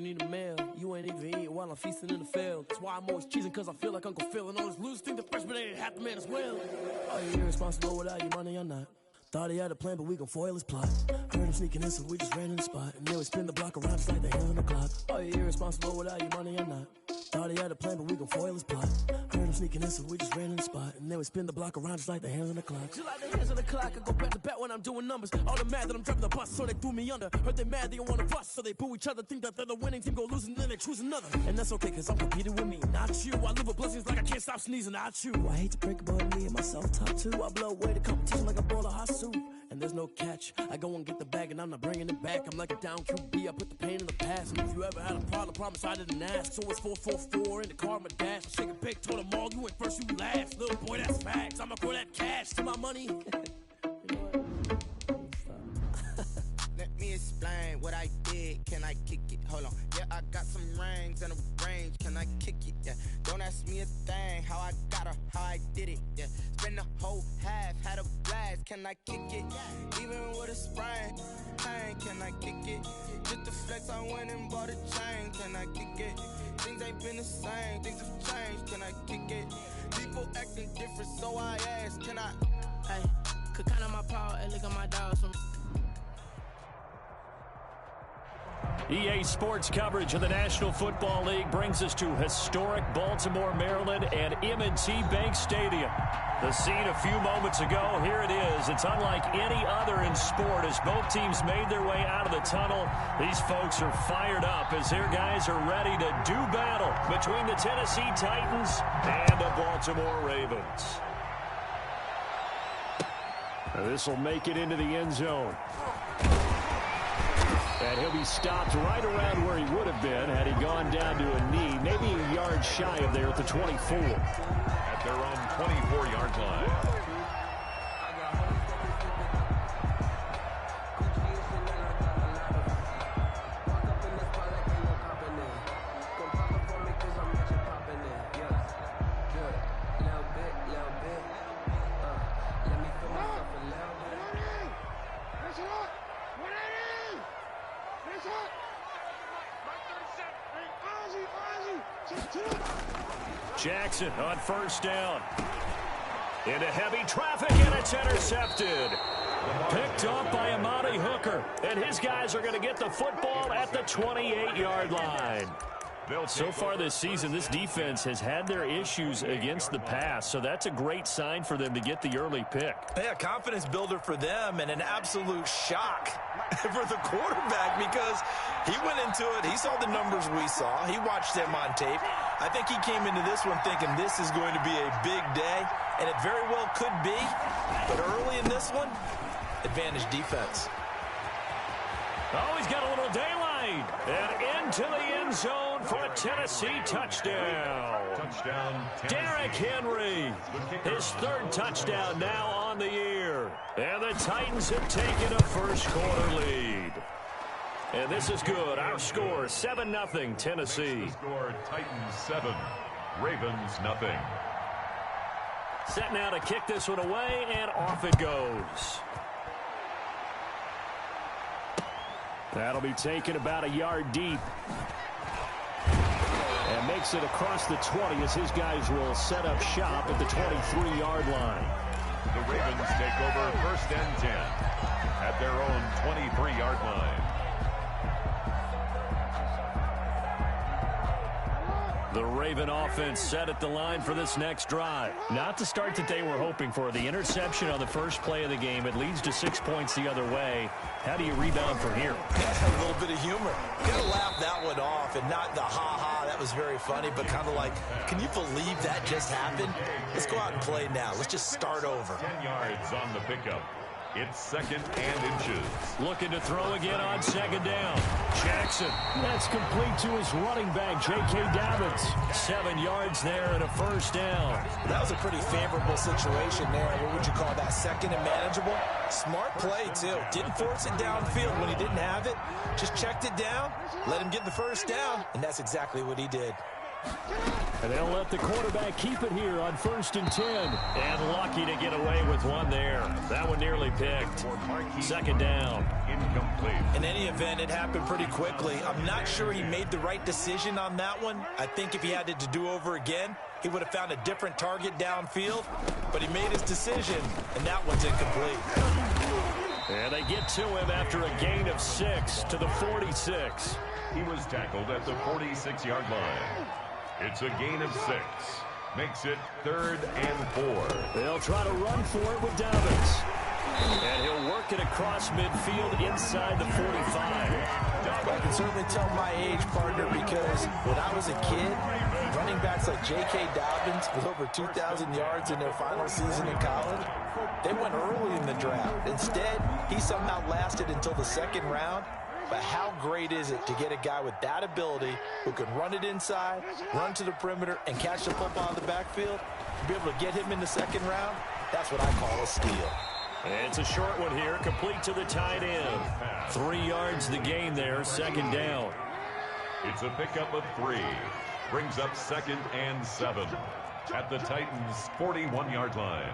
need a meal. You ain't even eating while I'm feasting in the field. That's why I'm always cheesing, cause I feel like Uncle Phil. And all this losers think the freshman ain't half the man as well. Are you irresponsible without your money or not? Thought he had a plan, but we gon' foil his plot. Heard him sneaking in, so we just ran in the spot. And then we spin the block around just like the hands on the clock. Are you irresponsible without your money or not? Thought he had a plan, but we gon' foil his plot. Heard him sneaking in, so we just ran in the spot. And then we spin the block around just like the hands on the clock. Just like the hands on the clock, I go back to back when I'm doing numbers. All the mad that I'm driving the bus, so they threw me under. Heard they mad, they don't wanna bust, so they boo each other. Think that they're the winning team, go losing, then they choose another. And that's okay, cause I'm competing with me, not you. I live with blessings like I can't stop sneezing, not you. I hate to break it, but me and myself top two. I blow away the competition like a bowl of hot soup. And there's no catch. I go and get the bag and I'm not bringing it back. I'm like a down QB, I put the pain in the past. And if you ever had a problem, promise I didn't ask. So it's 444 in the car, my dash. I shake a big, told them all, you ain't first, you last. Little boy, that's facts. I'ma throw that cash to my money. You know what? Let me explain what I did. Can I kick it? Hold on. Yeah, I got some rings and a range. Can I kick it? Yeah. Don't ask me a thing. How I got her, how I did it. Yeah. Spend the whole half, had a blast. Can I kick it? Even with a sprain. Hey, can I kick it? Just the flex, I went and bought a chain. Can I kick it? Things ain't been the same. Things have changed. Can I kick it? People acting different, so I ask. Can I? Hey, could count on my power and look at my dogs. EA Sports coverage of the National Football League brings us to historic Baltimore, Maryland, and M&T Bank Stadium. The scene a few moments ago, here it is. It's unlike any other in sport as both teams made their way out of the tunnel. These folks are fired up as their guys are ready to do battle between the Tennessee Titans and the Baltimore Ravens. This will make it into the end zone. And he'll be stopped right around where he would have been had he gone down to a knee, maybe a yard shy of there at the 24. At their own 24-yard line. Jackson on first down. Into heavy traffic, and it's intercepted. Picked up by Amani Hooker. And his guys are going to get the football at the 28-yard line. So far this season, this defense has had their issues against the pass, so that's a great sign for them to get the early pick. Yeah, confidence builder for them and an absolute shock for the quarterback because he went into it. He saw the numbers we saw. He watched them on tape. I think he came into this one thinking this is going to be a big day, and it very well could be. But early in this one, advantage defense. Oh, he's got a little daylight. And into the end zone for a Tennessee touchdown. Derrick Henry, his third touchdown now on the year. And the Titans have taken a first-quarter lead. And this is good. Our score, 7-0, Tennessee. The score, Titans 7, Ravens 0. Set now to kick this one away, and off it goes. That'll be taken about a yard deep. And makes it across the 20 as his guys will set up shop at the 23-yard line. The Ravens take over 1st and 10 at their own 23-yard line. The Raven offense set at the line for this next drive. Not the start that they were hoping for. The interception on the first play of the game. It leads to 6 points the other way. How do you rebound from here? A little bit of humor. Got to laugh that one off and not the ha-ha. That was very funny, but kind of like, can you believe that just happened? Let's go out and play now. Let's just start over. 10 yards on the pickup. It's 2nd and inches. Looking to throw again on 2nd down. Jackson. That's complete to his running back, J.K. Dobbins. 7 yards there and a first down. That was a pretty favorable situation there. What would you call that? 2nd and manageable? Smart play, too. Didn't force it downfield when he didn't have it. Just checked it down, let him get the first down, and that's exactly what he did. And they'll let the quarterback keep it here on 1st and 10. And lucky to get away with one there. That one nearly picked. 2nd down. incomplete. In any event, it happened pretty quickly. I'm not sure he made the right decision on that one. I think if he had it to do over again, he would have found a different target downfield, but he made his decision, and that one's incomplete. And they get to him after a gain of 6 to the 46. He was tackled at the 46-yard line. It's a gain of 6. Makes it 3rd and 4. They'll try to run for it with Dobbins. And he'll work it across midfield inside the 45. I can certainly tell my age, partner, because when I was a kid, running backs like J.K. Dobbins with over 2,000 yards in their final season in college, they went early in the draft. Instead, he somehow lasted until the 2nd round. But how great is it to get a guy with that ability who can run it inside, run to the perimeter, and catch the football in the backfield? To be able to get him in the 2nd round, that's what I call a steal. And it's a short one here, complete to the tight end. 3 yards the gain there, 2nd down. It's a pickup of 3. Brings up 2nd and 7 at the Titans' 41-yard line.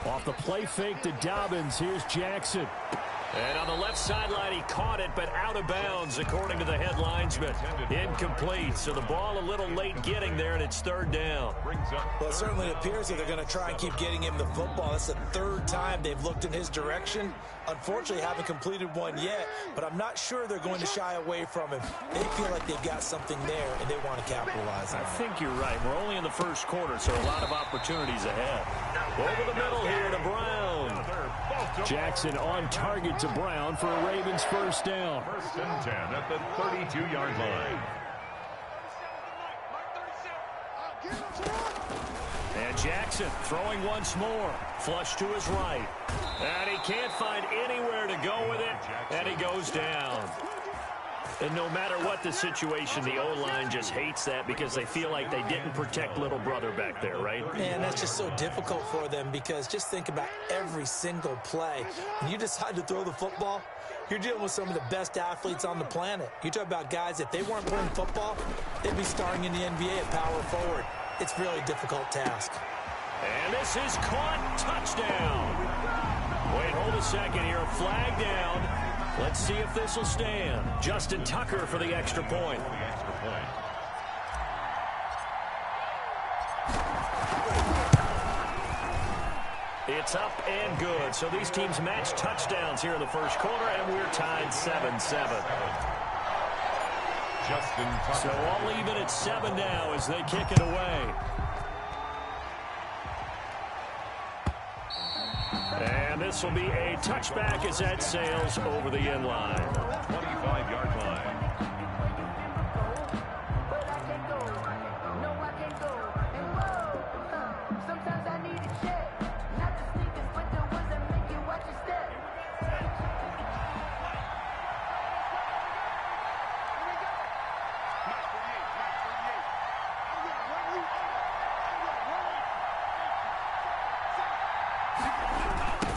Off the play fake to Dobbins, here's Jackson. And on the left sideline, he caught it, but out of bounds, according to the head linesman. Incomplete, so the ball a little late getting there, and it's 3rd down. Well, it certainly appears that they're going to try and keep getting him the football. That's the 3rd time they've looked in his direction. Unfortunately, haven't completed one yet, but I'm not sure they're going to shy away from him. They feel like they've got something there, and they want to capitalize on it. I think you're right. We're only in the 1st quarter, so a lot of opportunities ahead. Over the middle here to Brown. Jackson on target to Brown for a Ravens 1st down. 1st and 10 at the 32-yard line. And Jackson throwing once more. Flush to his right. And he can't find anywhere to go with it. And he goes down. And no matter what the situation, the O-line just hates that because they feel like they didn't protect little brother back there, right? Man, that's just so difficult for them because just think about every single play. When you decide to throw the football, you're dealing with some of the best athletes on the planet. You talk about guys, if they weren't playing football, they'd be starring in the NBA at power forward. It's a really difficult task. And this is caught. Touchdown. Wait, hold a second here. Flag down. Let's see if this will stand. Justin Tucker for the extra point. It's up and good. So these teams match touchdowns here in the 1st quarter, and we're tied 7-7. Justin Tucker. So all even at 7 now as they kick it away. And this will be a touchback as that sails over the end line. 25-yard line.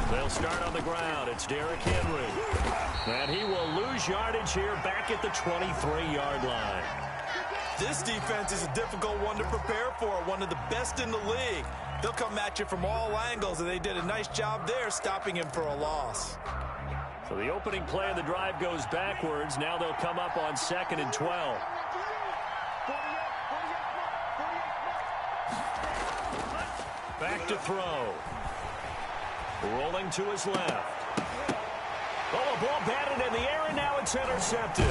They'll start on the ground. It's Derrick Henry. And he will lose yardage here back at the 23-yard line. This defense is a difficult one to prepare for, one of the best in the league. They'll come at you from all angles, and they did a nice job there stopping him for a loss. So the opening play of the drive goes backwards. Now they'll come up on 2nd and 12. Back to throw. Rolling to his left. Oh, a ball batted in the air, and now it's intercepted.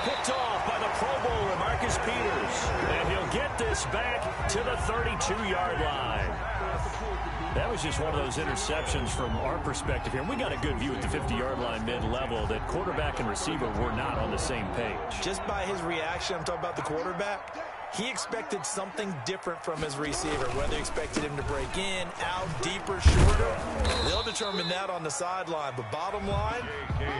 Picked off by the Pro Bowler, Marcus Peters. And he'll get this back to the 32-yard line. That was just one of those interceptions from our perspective here. We got a good view at the 50-yard line mid-level that quarterback and receiver were not on the same page. Just by his reaction, I'm talking about the quarterback, he expected something different from his receiver, whether he expected him to break in, out, deeper, shorter. They'll determine that on the sideline. But bottom line,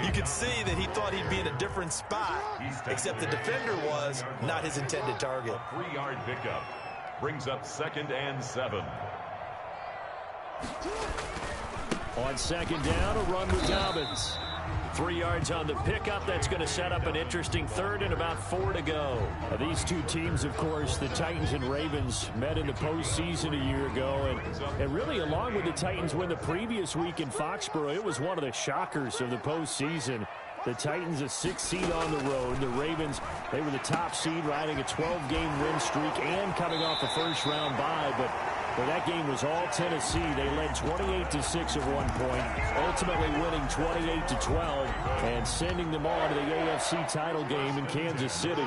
you could see that he thought he'd be in a different spot, except the defender was not his intended target. 3-yard pickup brings up 2nd and 7. On 2nd down, a run with Dobbins. 3 yards on the pickup. That's going to set up an interesting third and about 4 to go. These two teams, of course, the Titans and Ravens, met in the postseason a year ago. And really, along with the Titans win the previous week in Foxborough, it was one of the shockers of the postseason. The Titans a 6th seed on the road. The Ravens, they were the top seed, riding a 12-game win streak and coming off a first-round bye. But that game was all Tennessee. They led 28-6 at one point, ultimately winning 28-12 and sending them on to the AFC title game in Kansas City.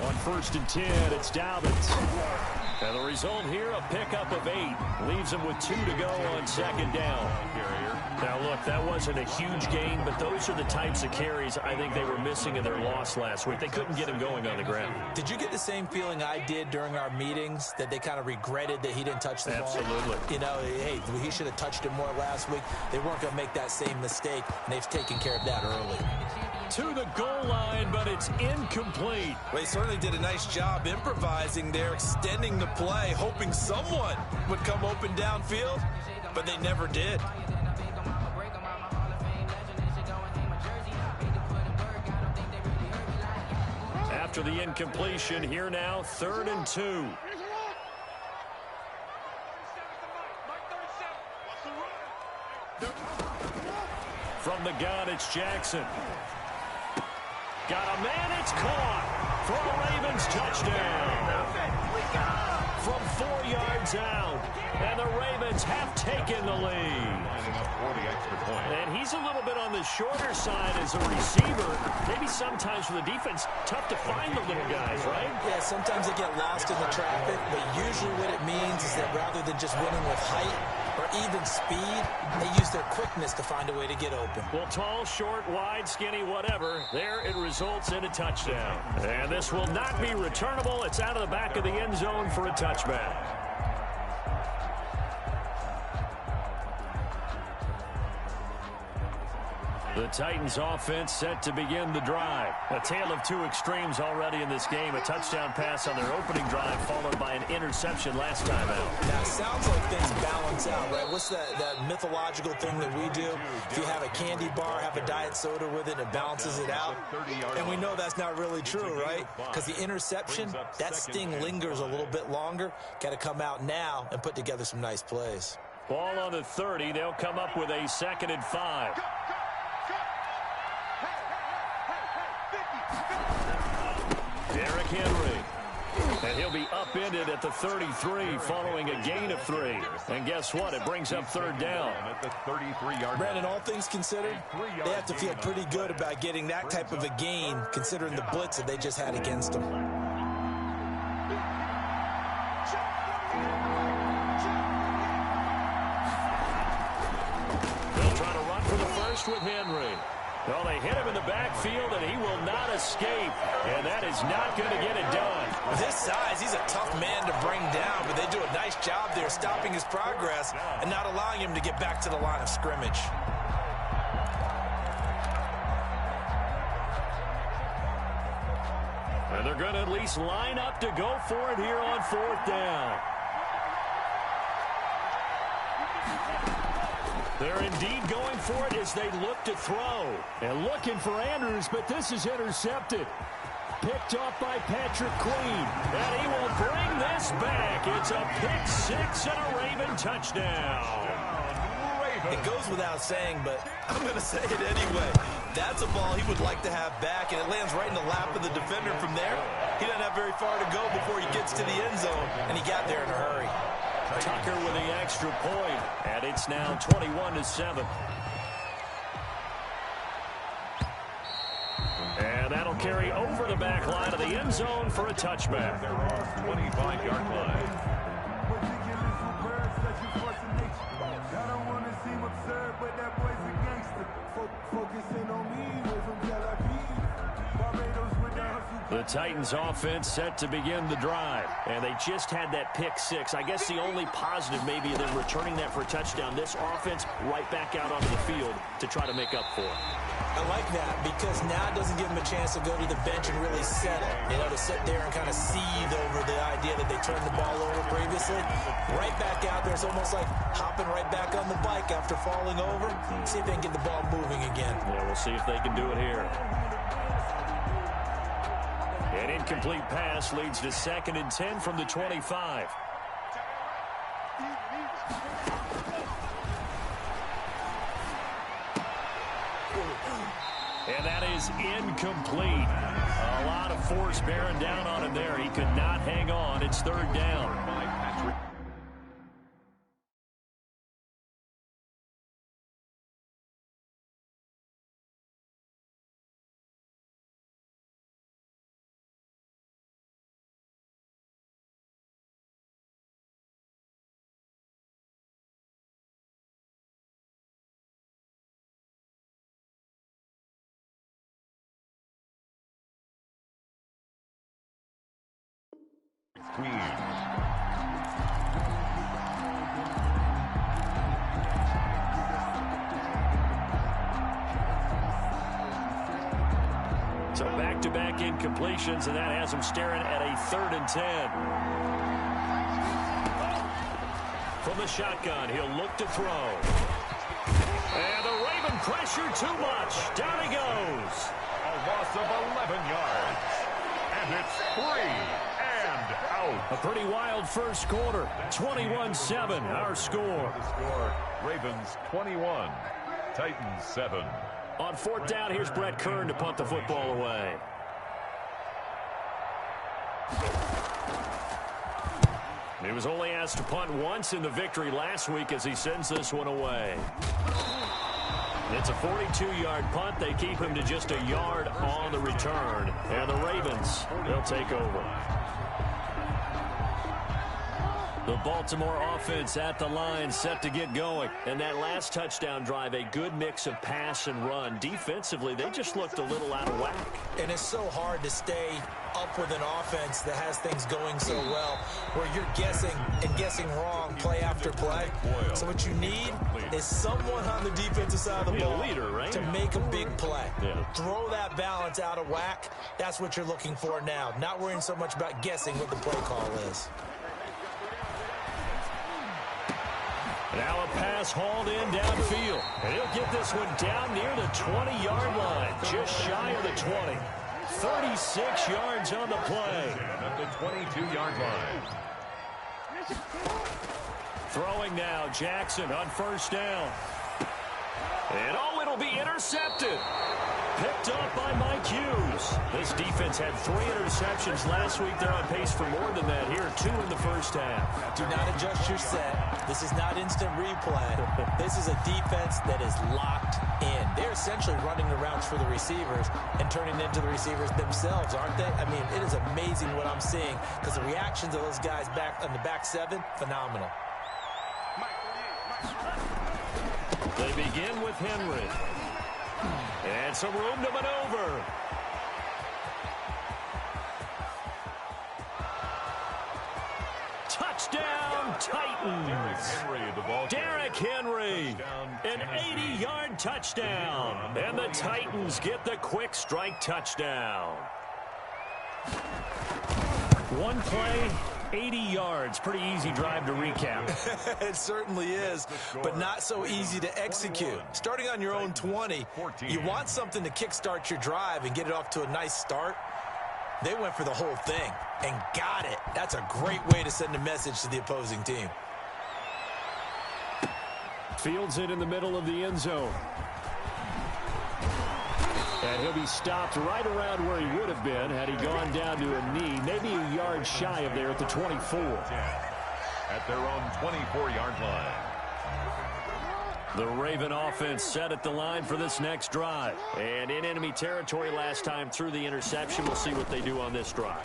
On 1st and 10, it's Dobbins. And the result here, a pickup of 8. Leaves them with 2 to go on 2nd down. Now, look, that wasn't a huge gain, but those are the types of carries I think they were missing in their loss last week. They couldn't get him going on the ground. Did you get the same feeling I did during our meetings, that they kind of regretted that he didn't touch the ball? Absolutely. You know, hey, he should have touched it more last week. They weren't going to make that same mistake, and they've taken care of that early. To the goal line, but it's incomplete. Well, he certainly did a nice job improvising there, extending the play, hoping someone would come open downfield, but they never did. After the incompletion, here now, 3rd and 2. From the gun, it's Jackson. Got a man, it's caught for a Ravens touchdown. From 4 yards out, and the Ravens have taken the lead. And he's a little bit on the shorter side as a receiver. Maybe sometimes for the defense, tough to find the little guys, right? Yeah, sometimes they get lost in the traffic, but usually what it means is that rather than just winning with height or even speed, they use their quickness to find a way to get open. Well, tall, short, wide, skinny, whatever, there it results in a touchdown. And this will not be returnable. It's out of the back of the end zone for a touchback. The Titans offense set to begin the drive. A tale of two extremes already in this game. A touchdown pass on their opening drive followed by an interception last time out. Now, it sounds like things balance out, right? What's that mythological thing that we do? If you have a candy bar, have a diet soda with it, it balances it out. And we know that's not really true, right? Because the interception, that sting lingers a little bit longer. Got to come out now and put together some nice plays. Ball on the 30. They'll come up with a 2nd and 5. Derrick Henry. And he'll be upended at the 33 following a gain of 3. And guess what? It brings up 3rd down. Brandon, all things considered, they have to feel pretty good about getting that type of a gain considering the blitz that they just had against them. They'll try to run for the first with Henry. Well, they hit him in the backfield, and he will not escape. And that is not going to get it done. With his size, he's a tough man to bring down, but they do a nice job there stopping his progress and not allowing him to get back to the line of scrimmage. And they're going to at least line up to go for it here on 4th down. They're indeed going for it as they look to throw. And looking for Andrews, but this is intercepted. Picked off by Patrick Queen. And he will bring this back. It's a pick 6 and a Raven touchdown. It goes without saying, but I'm going to say it anyway. That's a ball he would like to have back, and it lands right in the lap of the defender from there. He doesn't have very far to go before he gets to the end zone, and he got there in a hurry. Tucker with the extra point, and it's now 21-7. And that'll carry over the back line of the end zone for a touchback. They're on 25-yard line. Focusing on me, from Tel Aviv. Barbados with the hustle. The Titans offense set to begin the drive. And they just had that pick six. I guess the only positive maybe of them returning that for a touchdown. This offense right back out onto the field to try to make up for it. I like that because now it doesn't give them a chance to go to the bench and really settle. To sit there and kind of seethe over the idea that they turned the ball over previously. Right back out there. It's almost like hopping right back on the bike after falling over. See if they can get the ball moving again. Yeah, we'll see if they can do it here. An incomplete pass leads to 2nd and 10 from the 25. And that is incomplete. A lot of force bearing down on him there. He could not hang on. It's 3rd down. So back-to-back incompletions, and that has him staring at a 3rd and 10. From the shotgun, he'll look to throw. And the Raven pressure too much. Down he goes. A loss of 11 yards. And it's 3 and out. A pretty wild first quarter. 21-7, our score. The score, Ravens 21, Titans 7. On 4th down, here's Brett Kern to punt the football away. He was only asked to punt once in the victory last week as he sends this one away. It's a 42-yard punt. They keep him to just a yard on the return. And the Ravens, they'll take over. The Baltimore offense at the line, set to get going. And that last touchdown drive, a good mix of pass and run. Defensively, they just looked a little out of whack. And it's so hard to stay up with an offense that has things going so well, where you're guessing and guessing wrong play after play. So what you need is someone on the defensive side of the ball leader, right? to make a big play. Yeah. Throw that balance out of whack. That's what you're looking for now. Not worrying so much about guessing what the play call is. Now a pass hauled in downfield. And he'll get this one down near the 20-yard line, just shy of the 20. 36 yards on the play. At the 22-yard line. Throwing now, Jackson on 1st down. And oh, it'll be intercepted. Picked up by Mike Hughes. This defense had 3 interceptions last week. They're on pace for more than that here. 2 in the first half. Do not adjust your set. This is not instant replay. This is a defense that is locked in. They're essentially running the routes for the receivers and turning into the receivers themselves, aren't they? I mean, it is amazing what I'm seeing because the reactions of those guys back on the back 7, phenomenal. They begin with Henry. And some room to maneuver. Touchdown, Titans. Derrick Henry, an 80-yard touchdown. And the Titans get the quick strike touchdown. One play, 80 yards. Pretty easy drive to recap. It certainly is, but not so easy to execute. Starting on your own 20, you want something to kickstart your drive and get it off to a nice start. They went for the whole thing and got it. That's a great way to send a message to the opposing team. Fields it in the middle of the end zone. And he'll be stopped right around where he would have been had he gone down to a knee, maybe a yard shy of there at the 24. At their own 24-yard line. The Raven offense set at the line for this next drive. And in enemy territory last time through the interception. We'll see what they do on this drive.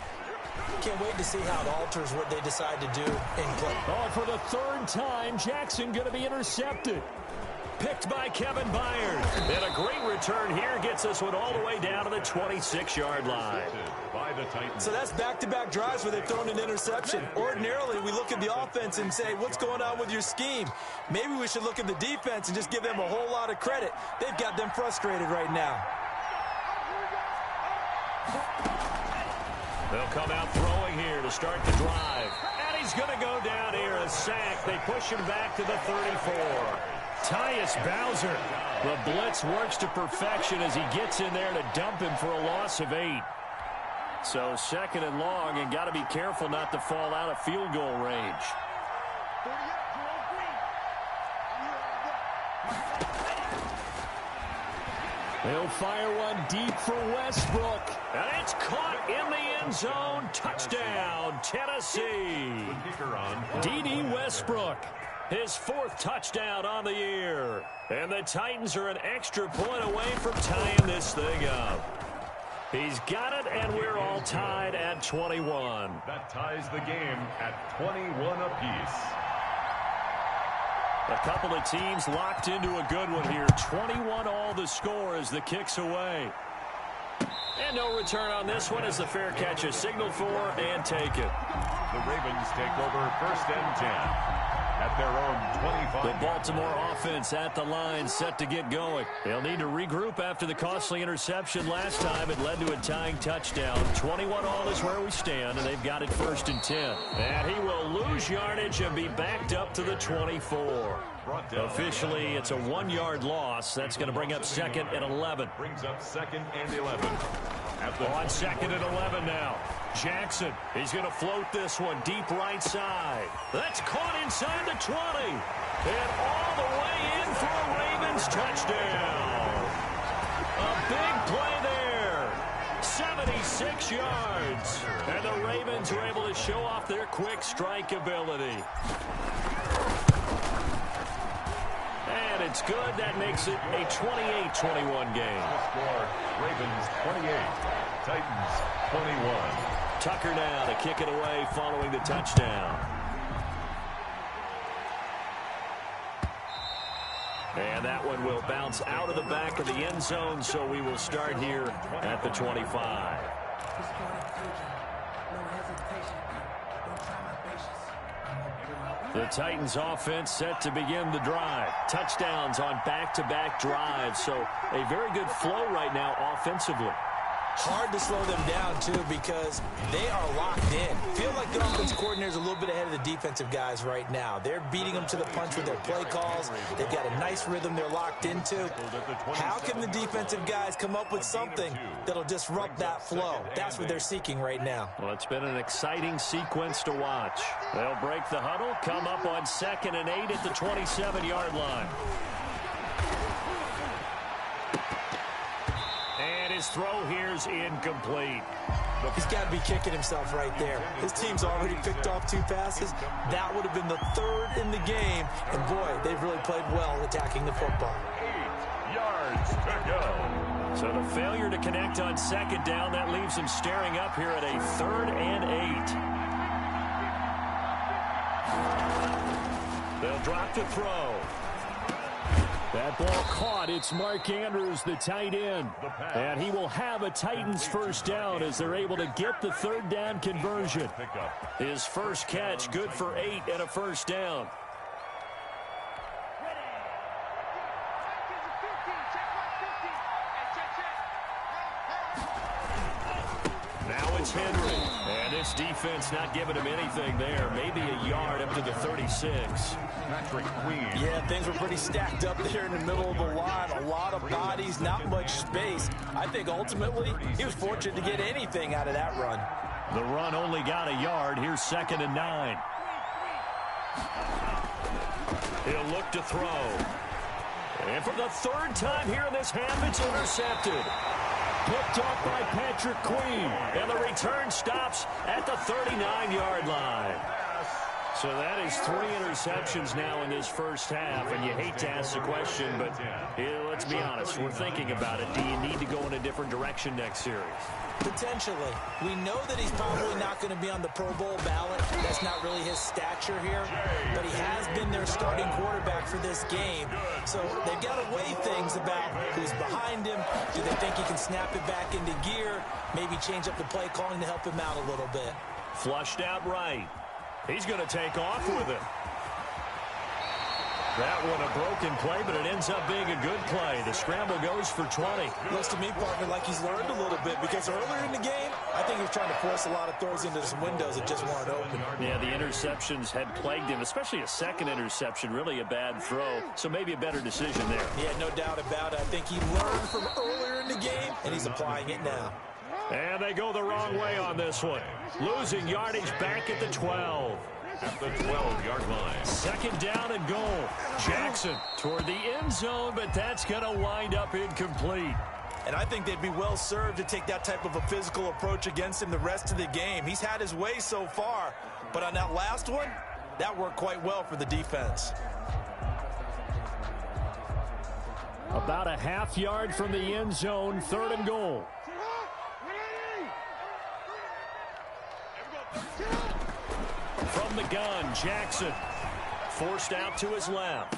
Can't wait to see how it alters what they decide to do in play. Oh, for the 3rd time, Jackson going to be intercepted. Picked by Kevin Byard. And a great return here gets this one all the way down to the 26-yard line. By the Titans. So that's back-to-back drives where they've thrown an interception. Ordinarily, we look at the offense and say, what's going on with your scheme? Maybe we should look at the defense and just give them a whole lot of credit. They've got them frustrated right now. They'll come out throwing here to start the drive. And he's going to go down here, a sack. They push him back to the 34. Tyus Bowser. The blitz works to perfection as he gets in there to dump him for a loss of 8. So second and long, and got to be careful not to fall out of field goal range. They'll fire one deep for Westbrook. And it's caught in the end zone. Touchdown, Tennessee. D.D. Westbrook, his 4th touchdown on the year. And the Titans are an extra point away from tying this thing up. He's got it, and we're all tied at 21. That ties the game at 21 apiece. A couple of teams locked into a good one here. 21 all the score as the kick's away. And no return on this one as the fair catch is signaled for and taken. The Ravens take over 1st and 10. At their own 25. The Baltimore offense at the line, set to get going. They'll need to regroup after the costly interception last time. It led to a tying touchdown. 21 all is where we stand, and they've got it 1st and 10. And he will lose yardage and be backed up to the 24. Officially, it's a 1-yard loss. That's going to bring up 2nd and 11. Brings up 2nd and 11. On 2nd and 11 now. Jackson, he's going to float this one deep right side. That's caught inside the 20. And all the way in for a Ravens touchdown. A big play there. 76 yards. And the Ravens are able to show off their quick strike ability. And it's good. That makes it a 28-21 game. Score, Ravens 28, Titans 21. Tucker now to kick it away following the touchdown. And that one will bounce out of the back of the end zone, so we will start here at the 25. The Titans offense set to begin the drive. Touchdowns on back-to-back drives, so a very good flow right now offensively. Hard to slow them down, too, because they are locked in. Feel like the offense coordinator is a little bit ahead of the defensive guys right now. They're beating them to the punch with their play calls. They've got a nice rhythm they're locked into. How can the defensive guys come up with something that'll disrupt that flow? That's what they're seeking right now. Well, it's been an exciting sequence to watch. They'll break the huddle, come up on 2nd and 8 at the 27-yard line. His throw here's incomplete. He's got to be kicking himself right there. His team's already picked off 2 passes. That would have been the 3rd in the game. And, boy, they've really played well attacking the football. 8 yards to go. So the failure to connect on 2nd down, that leaves him staring up here at a 3rd and 8. They'll drop to throw. That ball caught. It's Mark Andrews, the tight end. And he will have a Titans 1st down as they're able to get the 3rd down conversion. His first catch, good for 8 and a 1st down. Now it's Henry. And this defense not giving him anything there. Maybe a yard up to the 36. Patrick Queen. Yeah, things were pretty stacked up there in the middle of the line. A lot of bodies, not much space. I think ultimately he was fortunate to get anything out of that run. The run only got a yard. Here's 2nd and 9. He'll look to throw. And for the 3rd time here in this half, it's intercepted. Picked off by Patrick Queen. And the return stops at the 39-yard line. So that is 3 interceptions now in this first half, and you hate to ask the question, but let's be honest, we're thinking about it. Do you need to go in a different direction next series? Potentially. We know that he's probably not going to be on the Pro Bowl ballot. That's not really his stature here, but he has been their starting quarterback for this game. So they've got to weigh things about who's behind him. Do they think he can snap it back into gear? Maybe change up the play calling to help him out a little bit. Flushed out right. He's going to take off with it. That one a broken play, but it ends up being a good play. The scramble goes for 20. Looks to me, partner, like he's learned a little bit, because earlier in the game, I think he was trying to force a lot of throws into some windows that just weren't open. Yeah, the interceptions had plagued him, especially a second interception, really a bad throw. So maybe a better decision there. Yeah, no doubt about it. I think he learned from earlier in the game, and he's applying it now. And they go the wrong way on this one. Losing yardage back at the 12. At the 12-yard line. Second down and goal. Jackson toward the end zone, but that's going to wind up incomplete. And I think they'd be well served to take that type of a physical approach against him the rest of the game. He's had his way so far, but on that last one, that worked quite well for the defense. About a half yard from the end zone, 3rd and goal. From the gun, Jackson forced out to his left.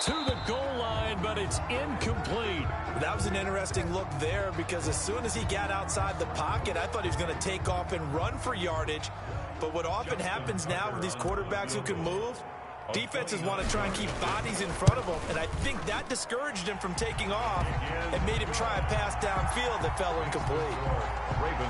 To the goal line, but it's incomplete. That was an interesting look there, because as soon as he got outside the pocket, I thought he was going to take off and run for yardage. But what often happens now with these quarterbacks who can move, defenses want to try and keep bodies in front of them, and I think that discouraged him from taking off and made him try a pass downfield that fell incomplete.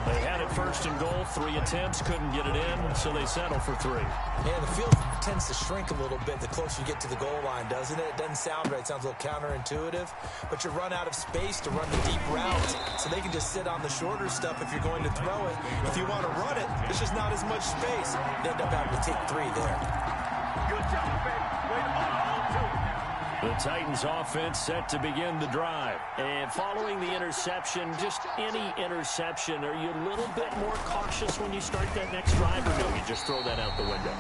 They had it 1st and goal, 3 attempts, couldn't get it in, so they settle for 3. Yeah, the field tends to shrink a little bit the closer you get to the goal line, doesn't it? It doesn't sound right. It sounds a little counterintuitive, but you run out of space to run the deep routes, so they can just sit on the shorter stuff if you're going to throw it. If you want to run it, there's just not as much space. They end up having to take 3 there. Good job, baby. The Titans offense set to begin the drive. And following the interception, just any interception, are you a little bit more cautious when you start that next drive, or no, you just throw that out the window?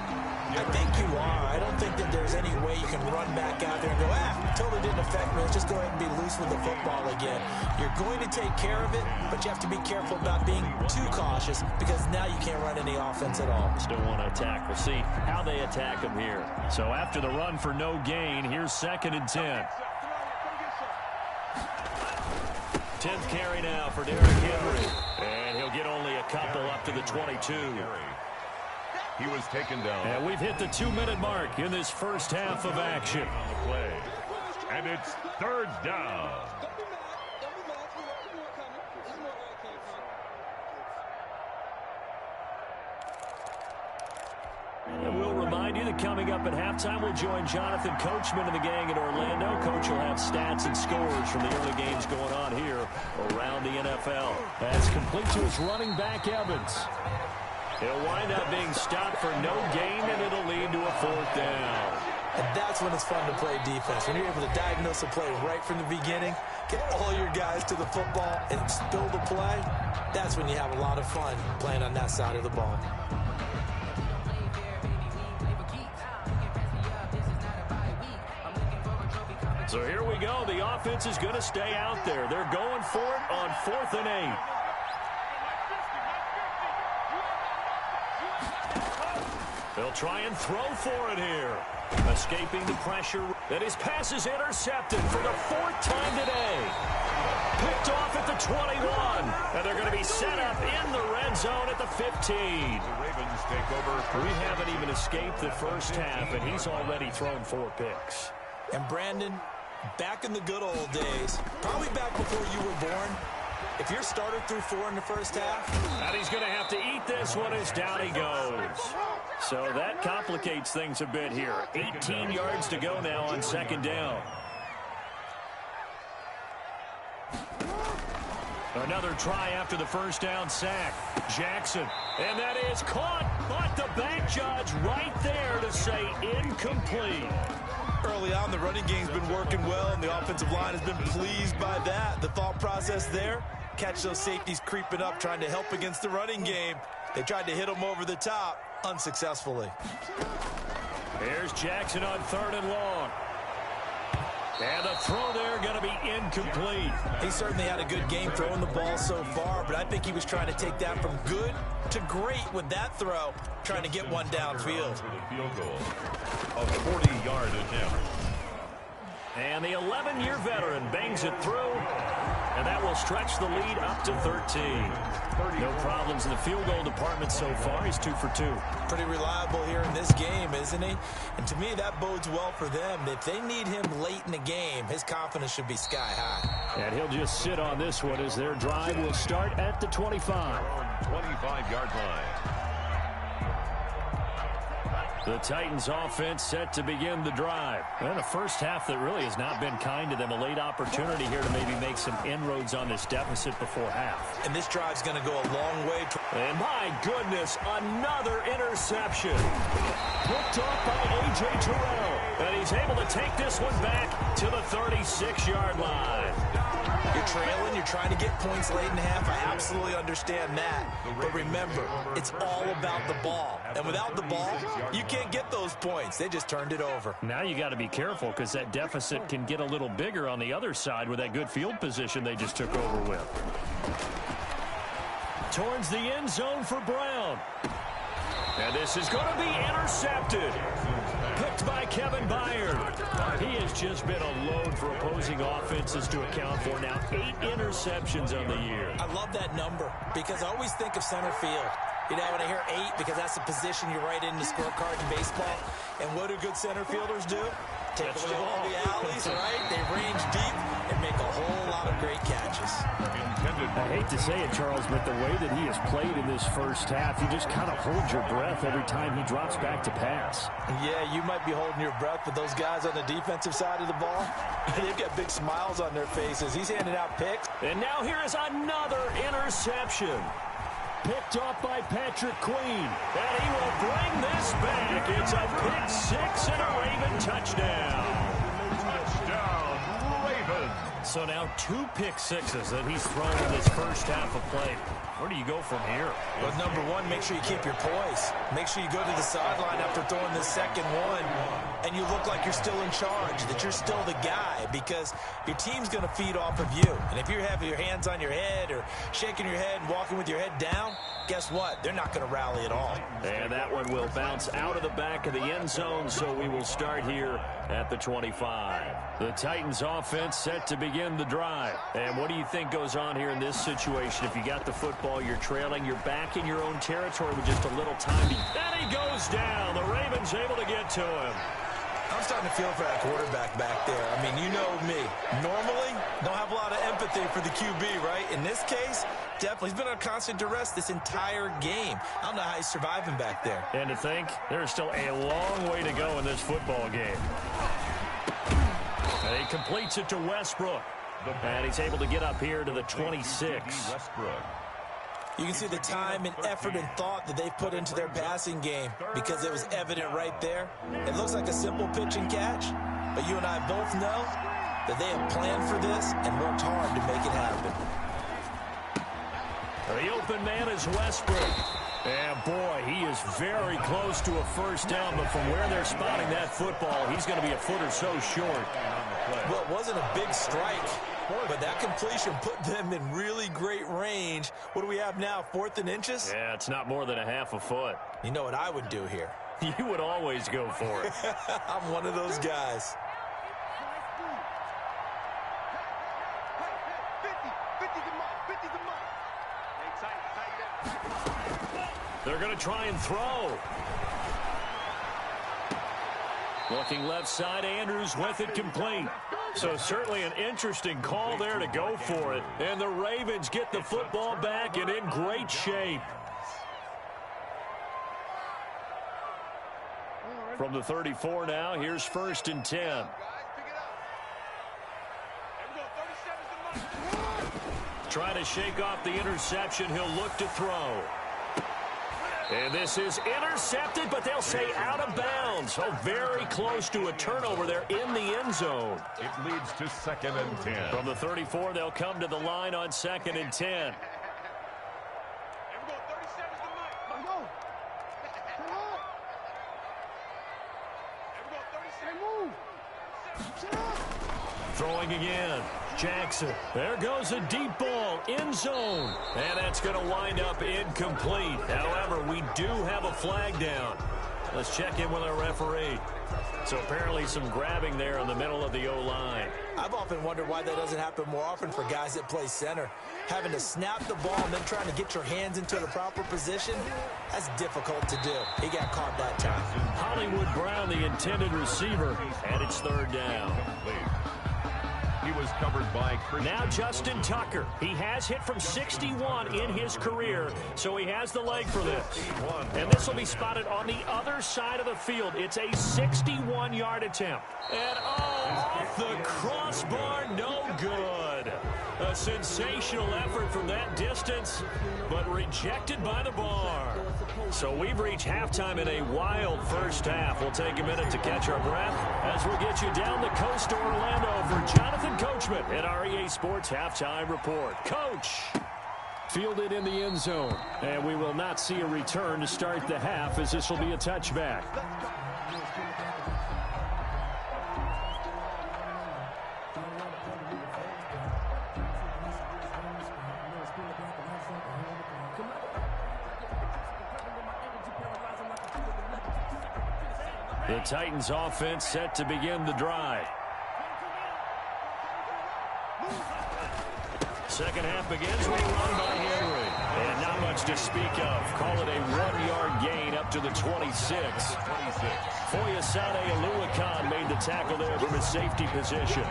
I think you are. I don't think that there's any way you can run back out there and go, totally didn't affect me. Let's just go ahead and be loose with the football again. You're going to take care of it, but you have to be careful about being too cautious, because now you can't run any offense at all. Still want to attack. We'll see how they attack them here. So after the run for no gain, here's 2nd and 10. 10th carry now for Derrick Henry. And he'll get only a couple up to the 22. He was taken down. And we've hit the 2-minute mark in this first half of action. On the play. And it's 3rd down. And we'll remind you that coming up at halftime, we'll join Jonathan Coachman and the gang in Orlando. Coach will have stats and scores from the early games going on here around the NFL. That's complete to his running back, Evans. He'll wind up being stopped for no gain, and it'll lead to a 4th down. And that's when it's fun to play defense. When you're able to diagnose a play right from the beginning, get all your guys to the football, and spill the play, that's when you have a lot of fun playing on that side of the ball. So here we go. The offense is going to stay out there. They're going for it on 4th and 8. They'll try and throw for it here. Escaping the pressure. That his pass is intercepted for the 4th time today. Picked off at the 21. And they're going to be set up in the red zone at the 15. The Ravens take over. We haven't even escaped the first half, and he's already thrown 4 picks. And Brandon, back in the good old days, probably back before you were born, if your starter threw 4 in the first half, and he's going to have to eat this one as down he goes. So that complicates things a bit here. 18 yards to go now on 2nd down. Another try after the first down sack. Jackson, and that is caught, but the back judge right there to say incomplete. early on, the running game's been working well, and the offensive line has been pleased by that. The thought process there, catch those safeties creeping up, trying to help against the running game. They tried to hit them over the top, unsuccessfully. Here's Jackson on 3rd and long. And the throw there going to be incomplete. He certainly had a good game throwing the ball so far, but I think he was trying to take that from good to great with that throw, trying to get one downfield. For the field goal, a 40-yard attempt. And the 11-year veteran bangs it through, and that will stretch the lead up to 13. No problems in the field goal department so far. He's 2 for 2. Pretty reliable here in this game, isn't he? And to me, that bodes well for them. If they need him late in the game, his confidence should be sky high. And he'll just sit on this one as their drive will start at the 25. 25-yard line. The Titans offense set to begin the drive. And a first half that really has not been kind to them. A late opportunity here to maybe make some inroads on this deficit before half. And this drive's going to go a long way. And my goodness, another interception. Picked off by A.J. Terrell. And he's able to take this one back to the 36-yard line. You're trailing, you're trying to get points late in half. I absolutely understand that. But remember, it's all about the ball. And without the ball, you can't get those points. They just turned it over. Now you got to be careful because that deficit can get a little bigger on the other side with that good field position they just took over with. Towards the end zone for Brown. And this is going to be intercepted. Picked by Kevin Byard. He has just been a load for opposing offenses to account for now. 8 interceptions on the year. I love that number because I always think of center field. You know, when I hear 8, because that's the position you write in the scorecard in baseball. And what do good center fielders do? Take a look at the alleys, right? They range deep and make a whole lot of great catches. I hate to say it, Charles, but the way that he has played in this first half, you just kind of hold your breath every time he drops back to pass. Yeah, you might be holding your breath, but those guys on the defensive side of the ball, they've got big smiles on their faces. He's handing out picks. And now here is another interception. Picked off by Patrick Queen. And he will bring this back. It's a pick 6 and a Raven touchdown. Touchdown, Ravens. So now 2 pick sixes that he's thrown in this first half of play. Where do you go from here? Well, number one, make sure you keep your poise. Make sure you go to the sideline after throwing the second one, and you look like you're still in charge, that you're still the guy, because your team's going to feed off of you. And if you're having your hands on your head or shaking your head and walking with your head down, guess what? They're not going to rally at all. And that one will bounce out of the back of the end zone, so we will start here at the 25. The Titans offense set to begin the drive. And what do you think goes on here in this situation? If you got the football, you're trailing, you're back in your own territory with just a little time. And he goes down. The Ravens able to get to him. I'm starting to feel for that quarterback back there. I mean, you know me. Normally, don't have a lot of empathy for the QB, right? In this case, definitely. He's been on constant duress this entire game. I don't know how he's surviving back there. And to think, there's still a long way to go in this football game. And he completes it to Westbrook. And he's able to get up here to the 26. Westbrook. You can see the time and effort and thought that they've put into their passing game because it was evident right there. It looks like a simple pitch and catch, but you and I both know that they have planned for this and worked hard to make it happen. The open man is Westbrook. And boy, he is very close to a first down, but from where they're spotting that football, he's going to be a foot or so short. Well, it wasn't a big strike, but that completion put them in really great range. What do we have now, 4th and inches? Yeah, it's not more than a half a foot. You know what I would do here? You would always go for it. I'm one of those guys. They're going to try and throw. Looking left side, Andrews with it complete. So certainly an interesting call there to go for it. And the Ravens get the football back and in great shape. From the 34 now, here's 1st and 10. Trying to shake off the interception. He'll look to throw. And this is intercepted, but they'll say out of bounds. So very close to a turnover there in the end zone. It leads to 2nd and 10. From the 34, they'll come to the line on 2nd and 10. Throwing again. Jackson. There goes a deep ball. End zone. And that's going to wind up incomplete. However, we do have a flag down. Let's check in with our referee. So apparently some grabbing there in the middle of the O-line. I've often wondered why that doesn't happen more often for guys that play center. Having to snap the ball and then trying to get your hands into the proper position, that's difficult to do. He got caught that time. Hollywood Brown, the intended receiver, and it's third down. He was covered by Christian. Now Justin Tucker. He has hit from 61 in his career, so he has the leg for this. And this will be spotted on the other side of the field. It's a 61-yard attempt. And off the crossbar, no good. A sensational effort from that distance, but rejected by the bar. So we've reached halftime in a wild first half. We'll take a minute to catch our breath as we'll get you down the coast to Orlando for Jonathan Coachman at our EA Sports Halftime Report. Coach! Fielded in the end zone, and we will not see a return to start the half as this will be a touchback. The Titans offense set to begin the drive. Second half begins with a run by Henry. And not much to speak of. Call it a 1-yard gain up to the 26. Foyesade Oluwakan made the tackle there from his safety position.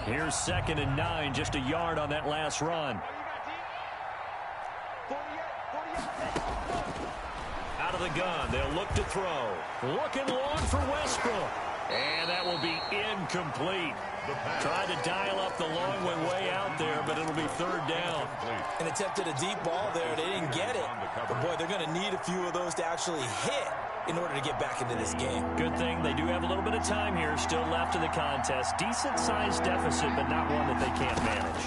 Here's 2nd and 9, just a yard on that last run. Out of the gun, they'll look to throw. Looking long for Westbrook. And that will be incomplete. Tried to dial up the long one way out there, but it'll be third down. And attempted a deep ball there. They didn't get it. But, boy, they're going to need a few of those to actually hit in order to get back into this game. Good thing they do have a little bit of time here still left in the contest. Decent-sized deficit, but not one that they can't manage.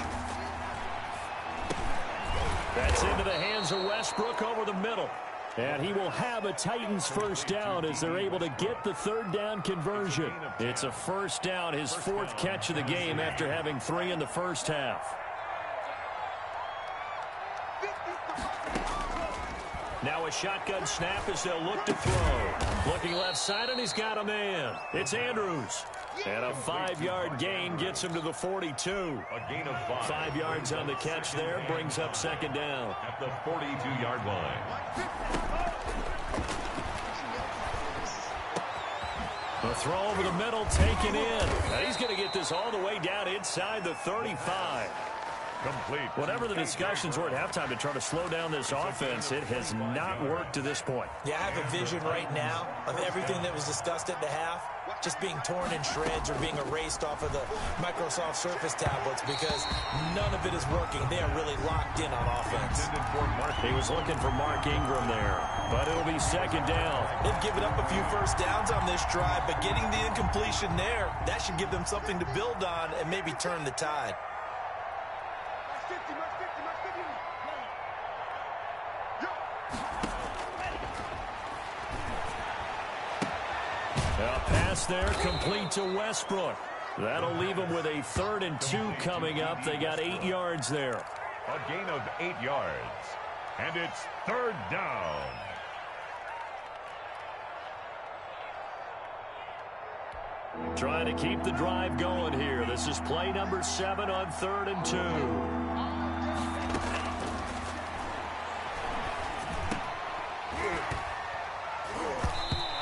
That's into the hands of Westbrook over the middle. And he will have a Titans first down as they're able to get the third down conversion. It's a first down, his 4th catch of the game after having 3 in the first half. Now a shotgun snap as they'll look to throw. Looking left side, and he's got a man. It's Andrews. And a 5-yard gain gets him to the 42. A gain of 5. 5 yards on the catch there, brings up second down. At the 42-yard line. A throw over the middle, taken in. Now he's going to get this all the way down inside the 35. Complete. Whatever the discussions were at halftime to try to slow down this offense, it has not worked to this point. Yeah, I have a vision right now of everything that was discussed at the half just being torn in shreds or being erased off of the Microsoft Surface tablets because none of it is working. They are really locked in on offense. He was looking for Mark Ingram there, but it'll be second down. They've given up a few first downs on this drive, but getting the incompletion there, that should give them something to build on and maybe turn the tide. A pass there complete to Westbrook. That'll leave them with a 3rd and 2 coming up. They got 8 yards there. A gain of 8 yards. And it's third down. Trying to keep the drive going here. This is play number 7 on 3rd and 2.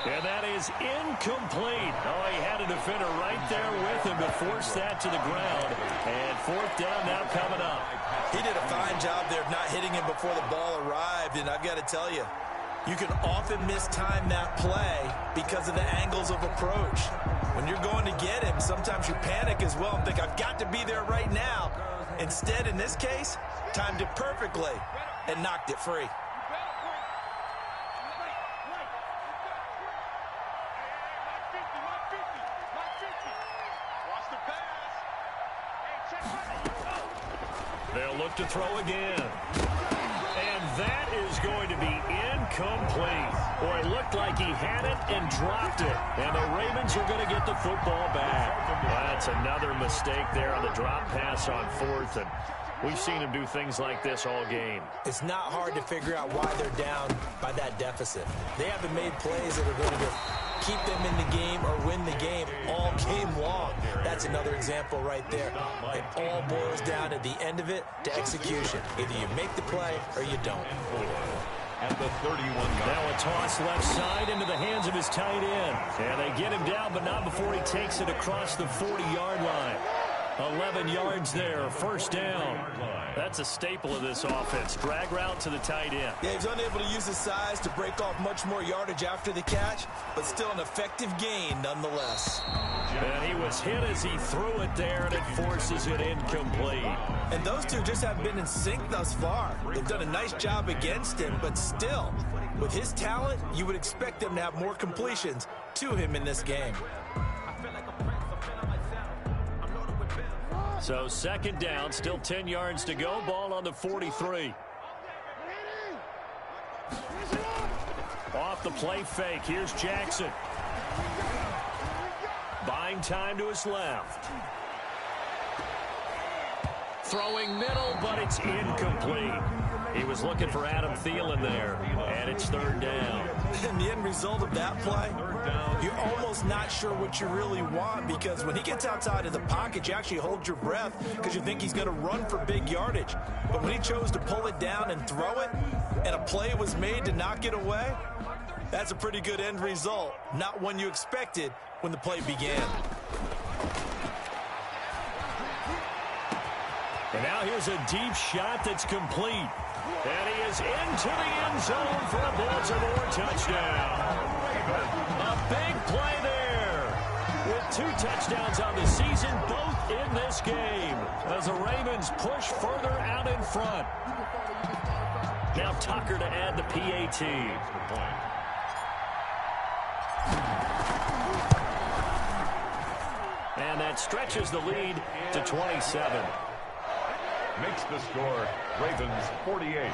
And that is incomplete. Oh, he had a defender right there with him to force that to the ground. And 4th down now coming up. He did a fine job there of not hitting him before the ball arrived. And I've got to tell you, you can often mistime that play because of the angles of approach. When you're going to get him, sometimes you panic as well and think, I've got to be there right now. Instead, in this case, timed it perfectly and knocked it free. They'll look to throw again. And that is going to be incomplete. Boy, it looked like he had it and dropped it. And the Ravens are going to get the football back. That's another mistake there on the drop pass on fourth. And we've seen him do things like this all game. It's not hard to figure out why they're down by that deficit. They haven't made plays that are going to keep them in the game or win the game all game long. That's another example right there. It all boils down at the end of it to execution. Either you make the play or you don't. At the 31-yard. Now a toss left side into the hands of his tight end. And they get him down, but not before he takes it across the 40-yard line. 11 yards there, first down. That's a staple of this offense. Drag route to the tight end. Yeah, he was unable to use his size to break off much more yardage after the catch, but still an effective gain nonetheless. And he was hit as he threw it there, and it forces it incomplete. And those two just haven't been in sync thus far. They've done a nice job against him, but still, with his talent, you would expect them to have more completions to him in this game. So second down, still 10 yards to go. Ball on the 43. Off the play fake. Here's Jackson. Buying time to his left. Throwing middle, but it's incomplete. He was looking for Adam Thielen there, and it's third down. And the end result of that play, you're almost not sure what you really want, because when he gets outside of the pocket, you actually hold your breath because you think he's going to run for big yardage. But when he chose to pull it down and throw it, and a play was made to knock it away, that's a pretty good end result. Not one you expected when the play began. And now here's a deep shot that's complete. And he is into the end zone for a Baltimore touchdown. A big play there. With 2 touchdowns on the season, both in this game, as the Ravens push further out in front. Now Tucker to add the PAT. And that stretches the lead to 27. Makes the score Ravens 48,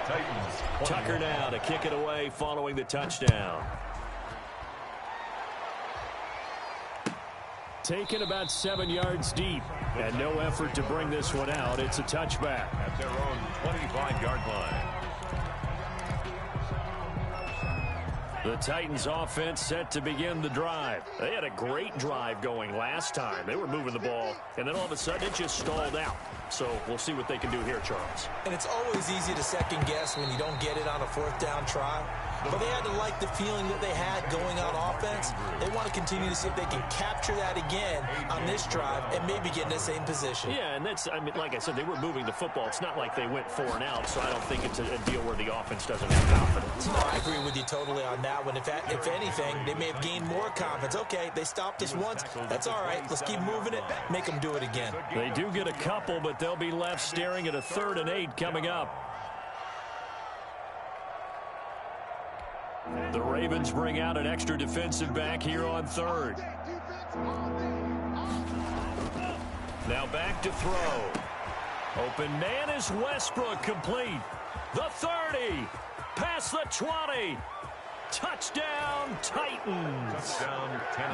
Titans 21. Tucker now to kick it away following the touchdown. Taken about 7 yards deep, and no effort to bring this one out. It's a touchback. At their own 25-yard line. The Titans offense set to begin the drive. They had a great drive going last time. They were moving the ball, and then all of a sudden it just stalled out. So we'll see what they can do here, Charles. And it's always easy to second guess when you don't get it on a fourth down try. But they had to like the feeling that they had going on offense. They want to continue to see if they can capture that again on this drive and maybe get in the same position. Yeah, and that's, I mean, like I said, they were moving the football. It's not like they went 4 and out, so I don't think it's a deal where the offense doesn't have confidence. No, I agree with you totally on that one. If anything, they may have gained more confidence. Okay, they stopped us once. That's all right. Let's keep moving it. Make them do it again. They do get a couple, but they'll be left staring at a 3rd and 8 coming up. The Ravens bring out an extra defensive back here on 3rd. Now back to throw. Open man is Westbrook, complete. The 30. Past the 20. Touchdown, Titans.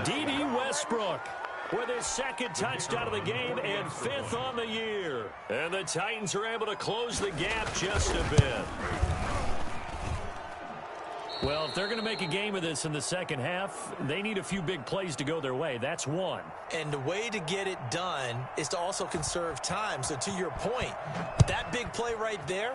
D.D. Westbrook with his 2nd touchdown of the game and 5th on the year. And the Titans are able to close the gap just a bit. Well, if they're going to make a game of this in the second half, they need a few big plays to go their way. That's one. And the way to get it done is to also conserve time. So to your point, that big play right there,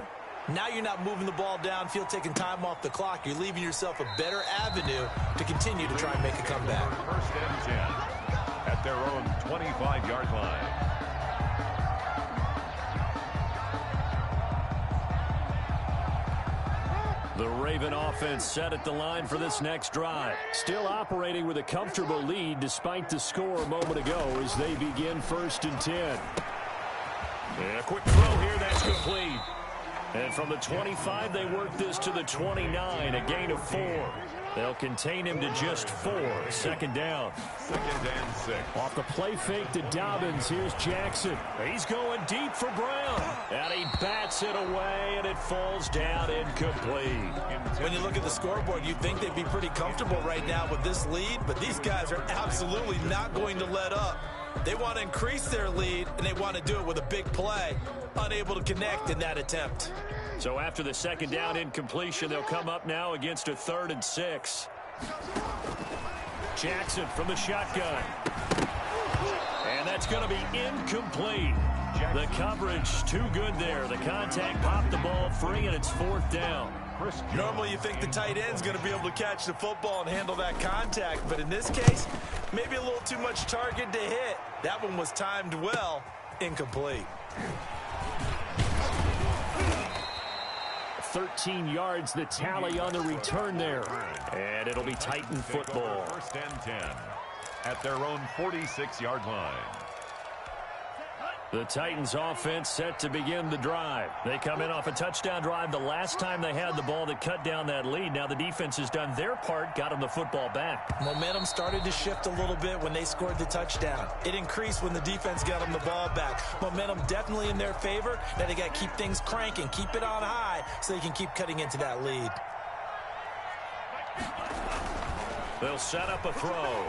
now you're not moving the ball downfield, taking time off the clock. You're leaving yourself a better avenue to continue to try and make a comeback. 1st and 10 at their own 25-yard line. The Raven offense set at the line for this next drive. Still operating with a comfortable lead despite the score a moment ago as they begin 1st and 10. And a quick throw here, that's complete. And from the 25, they work this to the 29, a gain of 4. They'll contain him to just 4. Second down. 2nd and 6. Off the play fake to Dobbins. Here's Jackson. He's going deep for Brown. And he bats it away, and it falls down incomplete. When you look at the scoreboard, you'd think they'd be pretty comfortable right now with this lead, but these guys are absolutely not going to let up. They want to increase their lead, and they want to do it with a big play. Unable to connect in that attempt. So after the second down incompletion, they'll come up now against a 3rd and 6. Jackson from the shotgun. And that's going to be incomplete. The coverage too good there. The contact popped the ball free, and it's 4th down. Normally you think the tight end's going to be able to catch the football and handle that contact, but in this case, maybe a little too much target to hit. That one was timed well. Incomplete. 13 yards the tally on the return there. And it'll be Titan football. 1st and 10 at their own 46-yard line. The Titans offense set to begin the drive. They come in off a touchdown drive the last time they had the ball that cut down that lead. Now the defense has done their part, got them the football back. Momentum started to shift a little bit when they scored the touchdown. It increased when the defense got them the ball back. Momentum definitely in their favor. Now they got to keep things cranking, keep it on high so they can keep cutting into that lead. They'll set up a throw.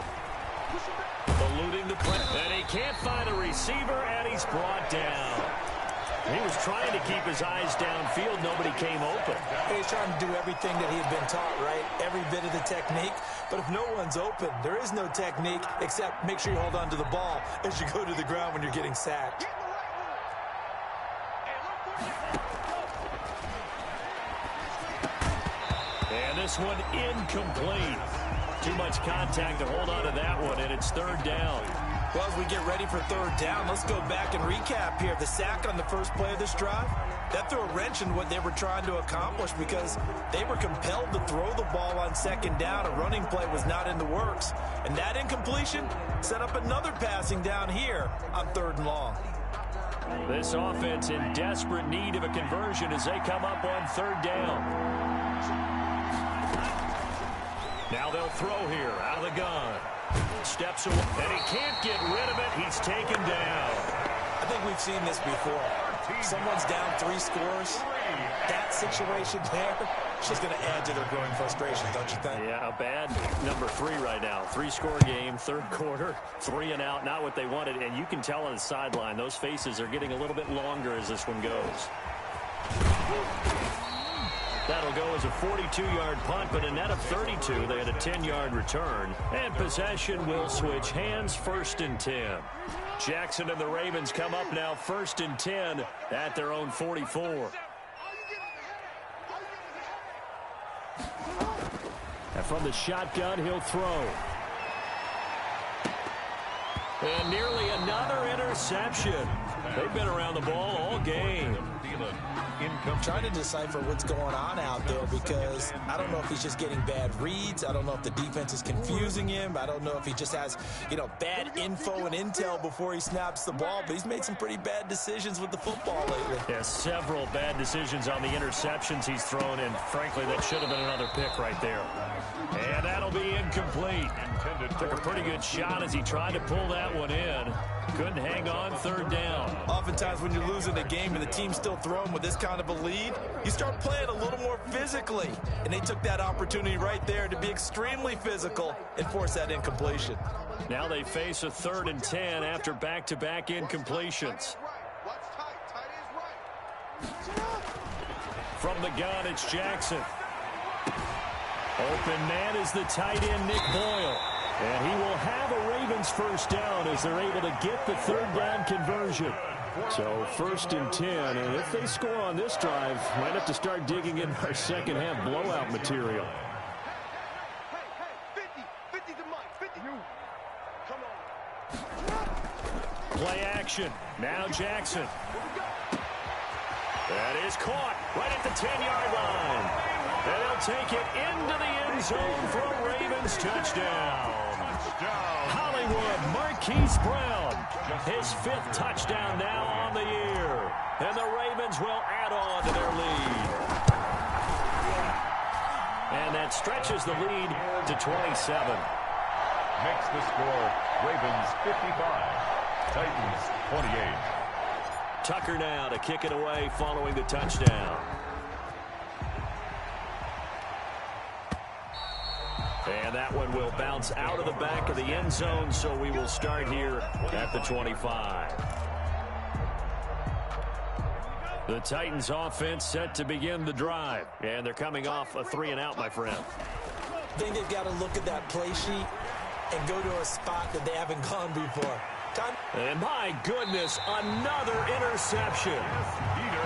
Eluding the play. And he can't find a receiver, and he's brought down. He was trying to keep his eyes downfield. Nobody came open. He's trying to do everything that he had been taught, right? Every bit of the technique. But if no one's open, there is no technique except make sure you hold on to the ball as you go to the ground when you're getting sacked. And this one incomplete. Too much contact to hold on to that one, and it's 3rd down. Well, as we get ready for 3rd down, let's go back and recap here. The sack on the first play of this drive, that threw a wrench in what they were trying to accomplish because they were compelled to throw the ball on 2nd down. A running play was not in the works. And that incompletion set up another passing down here on 3rd and long. This offense in desperate need of a conversion as they come up on 3rd down. Now they'll throw here out of the gun. Steps away, and he can't get rid of it. He's taken down. I think we've seen this before. Someone's down 3 scores. That situation there is just going to add to their growing frustration, don't you think? Yeah, a bad number 3 right now. 3-score game, 3rd quarter, 3 and out, not what they wanted. And you can tell on the sideline, those faces are getting a little bit longer as this one goes. That'll go as a 42-yard punt, but a net of 32. They had a 10-yard return. And possession will switch hands, 1st and 10. Jackson and the Ravens come up now 1st and 10 at their own 44. And from the shotgun, he'll throw. And nearly another interception. They've been around the ball all game. I'm trying to decipher what's going on out there because I don't know if he's just getting bad reads. I don't know if the defense is confusing him. I don't know if he just has, bad info and intel before he snaps the ball. But he's made some pretty bad decisions with the football lately. Yeah, several bad decisions on the interceptions he's thrown, and frankly, that should have been another pick right there. And that'll be incomplete. Took a pretty good shot as he tried to pull that one in. Couldn't hang on, 3rd down. Oftentimes when you're losing a game and the team's still throwing with this kind of a lead, you start playing a little more physically. And they took that opportunity right there to be extremely physical and force that incompletion. Now they face a 3rd and 10 after back-to-back incompletions. From the gun, it's Jackson. Open man is the tight end, Nick Boyle. And he will have a Ravens 1st down as they're able to get the 3rd down conversion. So 1st and 10, and if they score on this drive, might have to start digging in our second half blowout material. Play action. Now Jackson. That is caught right at the 10-yard line. And they'll take it into the end zone for a Ravens touchdown. Hollywood Marquise Brown, his 5th touchdown now on the year. And the Ravens will add on to their lead. and that stretches the lead to 27. Makes the score Ravens 55, Titans 28. Tucker now to kick it away following the touchdown. And that one will bounce out of the back of the end zone, so we will start here at the 25. The Titans offense set to begin the drive, and they're coming off a 3-and-out, my friend. I think they've got to look at that play sheet and go to a spot that they haven't gone before. And my goodness, another interception.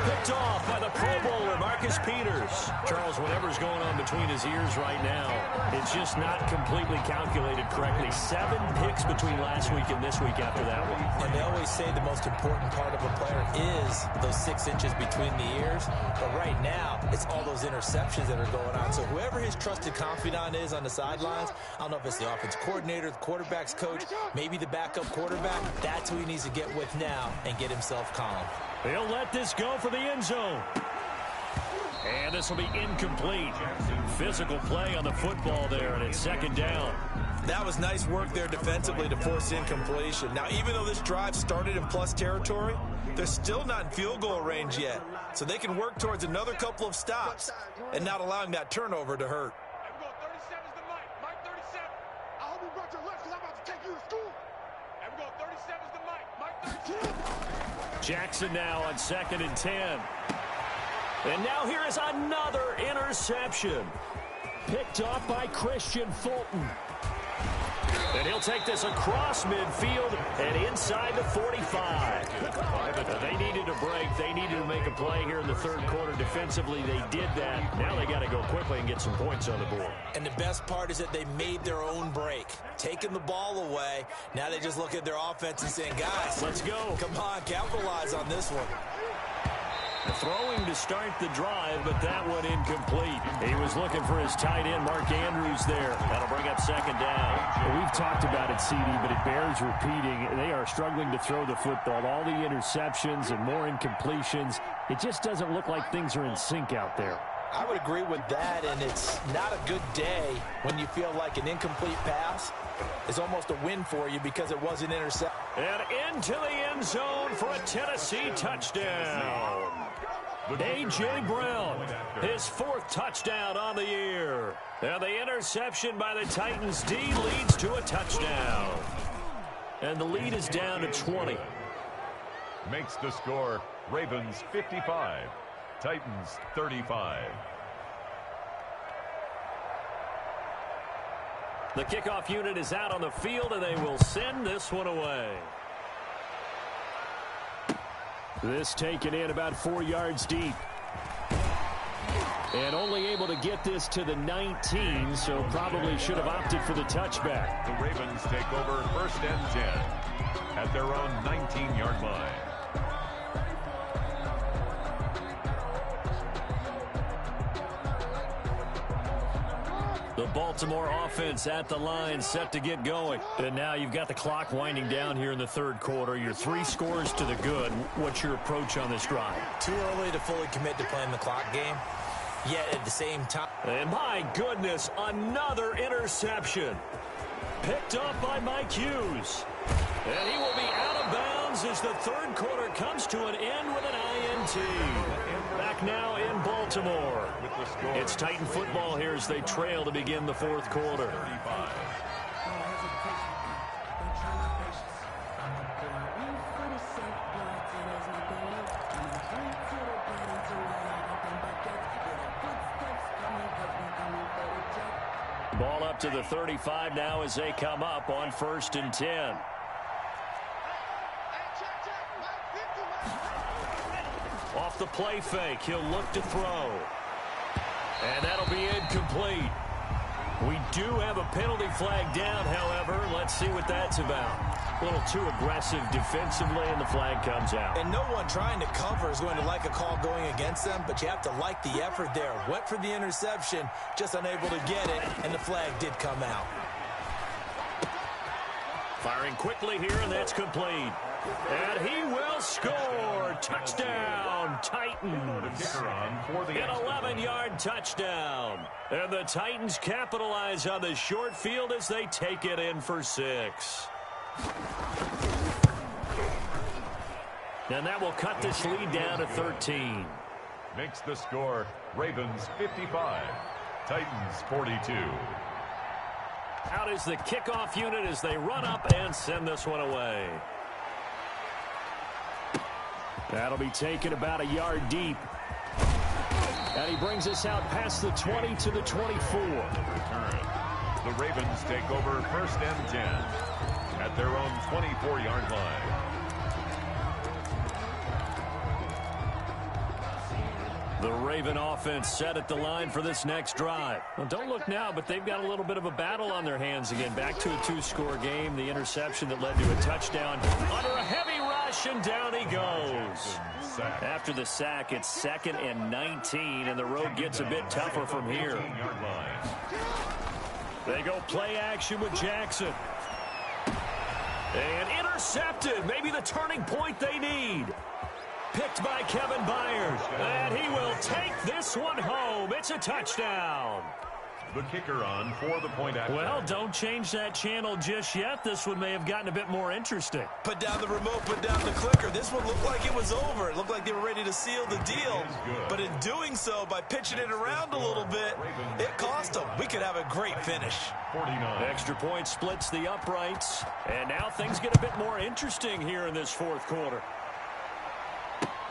Picked off by the Pro Bowler, Marcus Peters. Charles, whatever's going on between his ears right now, it's just not completely calculated correctly. 7 picks between last week and this week after that one. And they always say the most important part of a player is those 6 inches between the ears. But right now, it's all those interceptions that are going on. So whoever his trusted confidant is on the sidelines, I don't know if it's the offense coordinator, the quarterback's coach, maybe the backup quarterback, that's who he needs to get with now and get himself calm. He'll let this go for the end zone. And this will be incomplete. Physical play on the football there, and it's 2nd down. That was nice work there defensively to force incompletion. Now, even though this drive started in plus territory, they're still not in field goal range yet. So they can work towards another couple of stops and not allowing that turnover to hurt. Jackson now on 2nd and 10. And now here is another interception. Picked off by Christian Fulton. And he'll take this across midfield and inside the 45. They needed a break. They needed to make a play here in the 3rd quarter. Defensively, they did that. Now they got to go quickly and get some points on the board. And the best part is that they made their own break. Taking the ball away. Now they just look at their offense and saying, guys, let's go. Come on, capitalize on this one. Throwing to start the drive, but that one incomplete. He was looking for his tight end, Mark Andrews, there. That'll bring up 2nd down. Well, we've talked about it, CD, but it bears repeating. They are struggling to throw the football. All the interceptions and more incompletions. It just doesn't look like things are in sync out there. I would agree with that, and it's not a good day when you feel like an incomplete pass is almost a win for you because it was an interception. And into the end zone for a Tennessee touchdown. A.J. Brown, his 4th touchdown on the year. And the interception by the Titans D leads to a touchdown. And the lead is down to 20. Makes the score Ravens 55, Titans 35. The kickoff unit is out on the field, and they will send this one away. This taken in about 4 yards deep. And only able to get this to the 19, so probably should have opted for the touchback. The Ravens take over 1st and 10 at their own 19-yard line. The Baltimore offense at the line, set to get going. And now you've got the clock winding down here in the 3rd quarter. You're 3 scores to the good. What's your approach on this drive? Too early to fully commit to playing the clock game. Yet at the same time. And my goodness, another interception. Picked up by Mike Hughes. And he will be out of bounds as the 3rd quarter comes to an end with an INT. Back now in Baltimore. It's Titan football here as they trail to begin the 4th quarter. Ball up to the 35 now as they come up on 1st and 10. Off the play fake, he'll look to throw. And that'll be incomplete. We do have a penalty flag down, however. Let's see what that's about. A little too aggressive defensively, and the flag comes out. And no one trying to cover is going to like a call going against them, but you have to like the effort there. Went for the interception, just unable to get it, and the flag did come out. Firing quickly here, and that's complete. And he will score. Touchdown, Titans. An 11-yard touchdown. And the Titans capitalize on the short field as they take it in for 6. And that will cut this lead down to 13. Makes the score Ravens 55, Titans 42. Out is the kickoff unit as they run up and send this one away. That'll be taken about a yard deep. And he brings us out past the 20 to the 24. Return. The Ravens take over 1st and 10 at their own 24-yard line. The Raven offense set at the line for this next drive. Well, don't look now, but they've got a little bit of a battle on their hands again. Back to a 2-score game. The interception that led to a touchdown. Under a heavy rush, and down he goes. After the sack, it's 2nd and 19, and the road gets a bit tougher from here. They go play action with Jackson. And intercepted. Maybe the turning point they need. Picked by Kevin Byard. And he will take this one home. It's a touchdown. The kicker on for the point after. Well, don't change that channel just yet. This one may have gotten a bit more interesting. Put down the remote, put down the clicker. This one looked like it was over. It looked like they were ready to seal the deal. But in doing so, by pitching it around a little bit, it cost them. We could have a great finish. 49. Extra point splits the uprights. And now things get a bit more interesting here in this 4th quarter.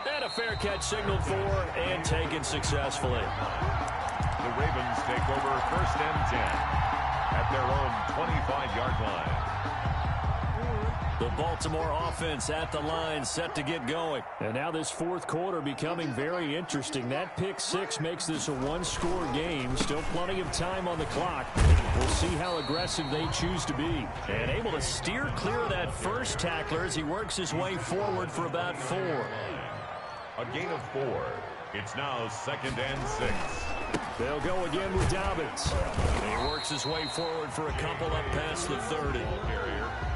And a fair catch signaled for and taken successfully. The Ravens take over 1st and 10 at their own 25-yard line. The Baltimore offense at the line, set to get going. And now this 4th quarter becoming very interesting. That pick 6 makes this a 1-score game. Still plenty of time on the clock. We'll see how aggressive they choose to be. And able to steer clear of that first tackler as he works his way forward for about 4. A gain of 4. It's now 2nd and 6. They'll go again with Dobbins. He works his way forward for a couple up past the 30.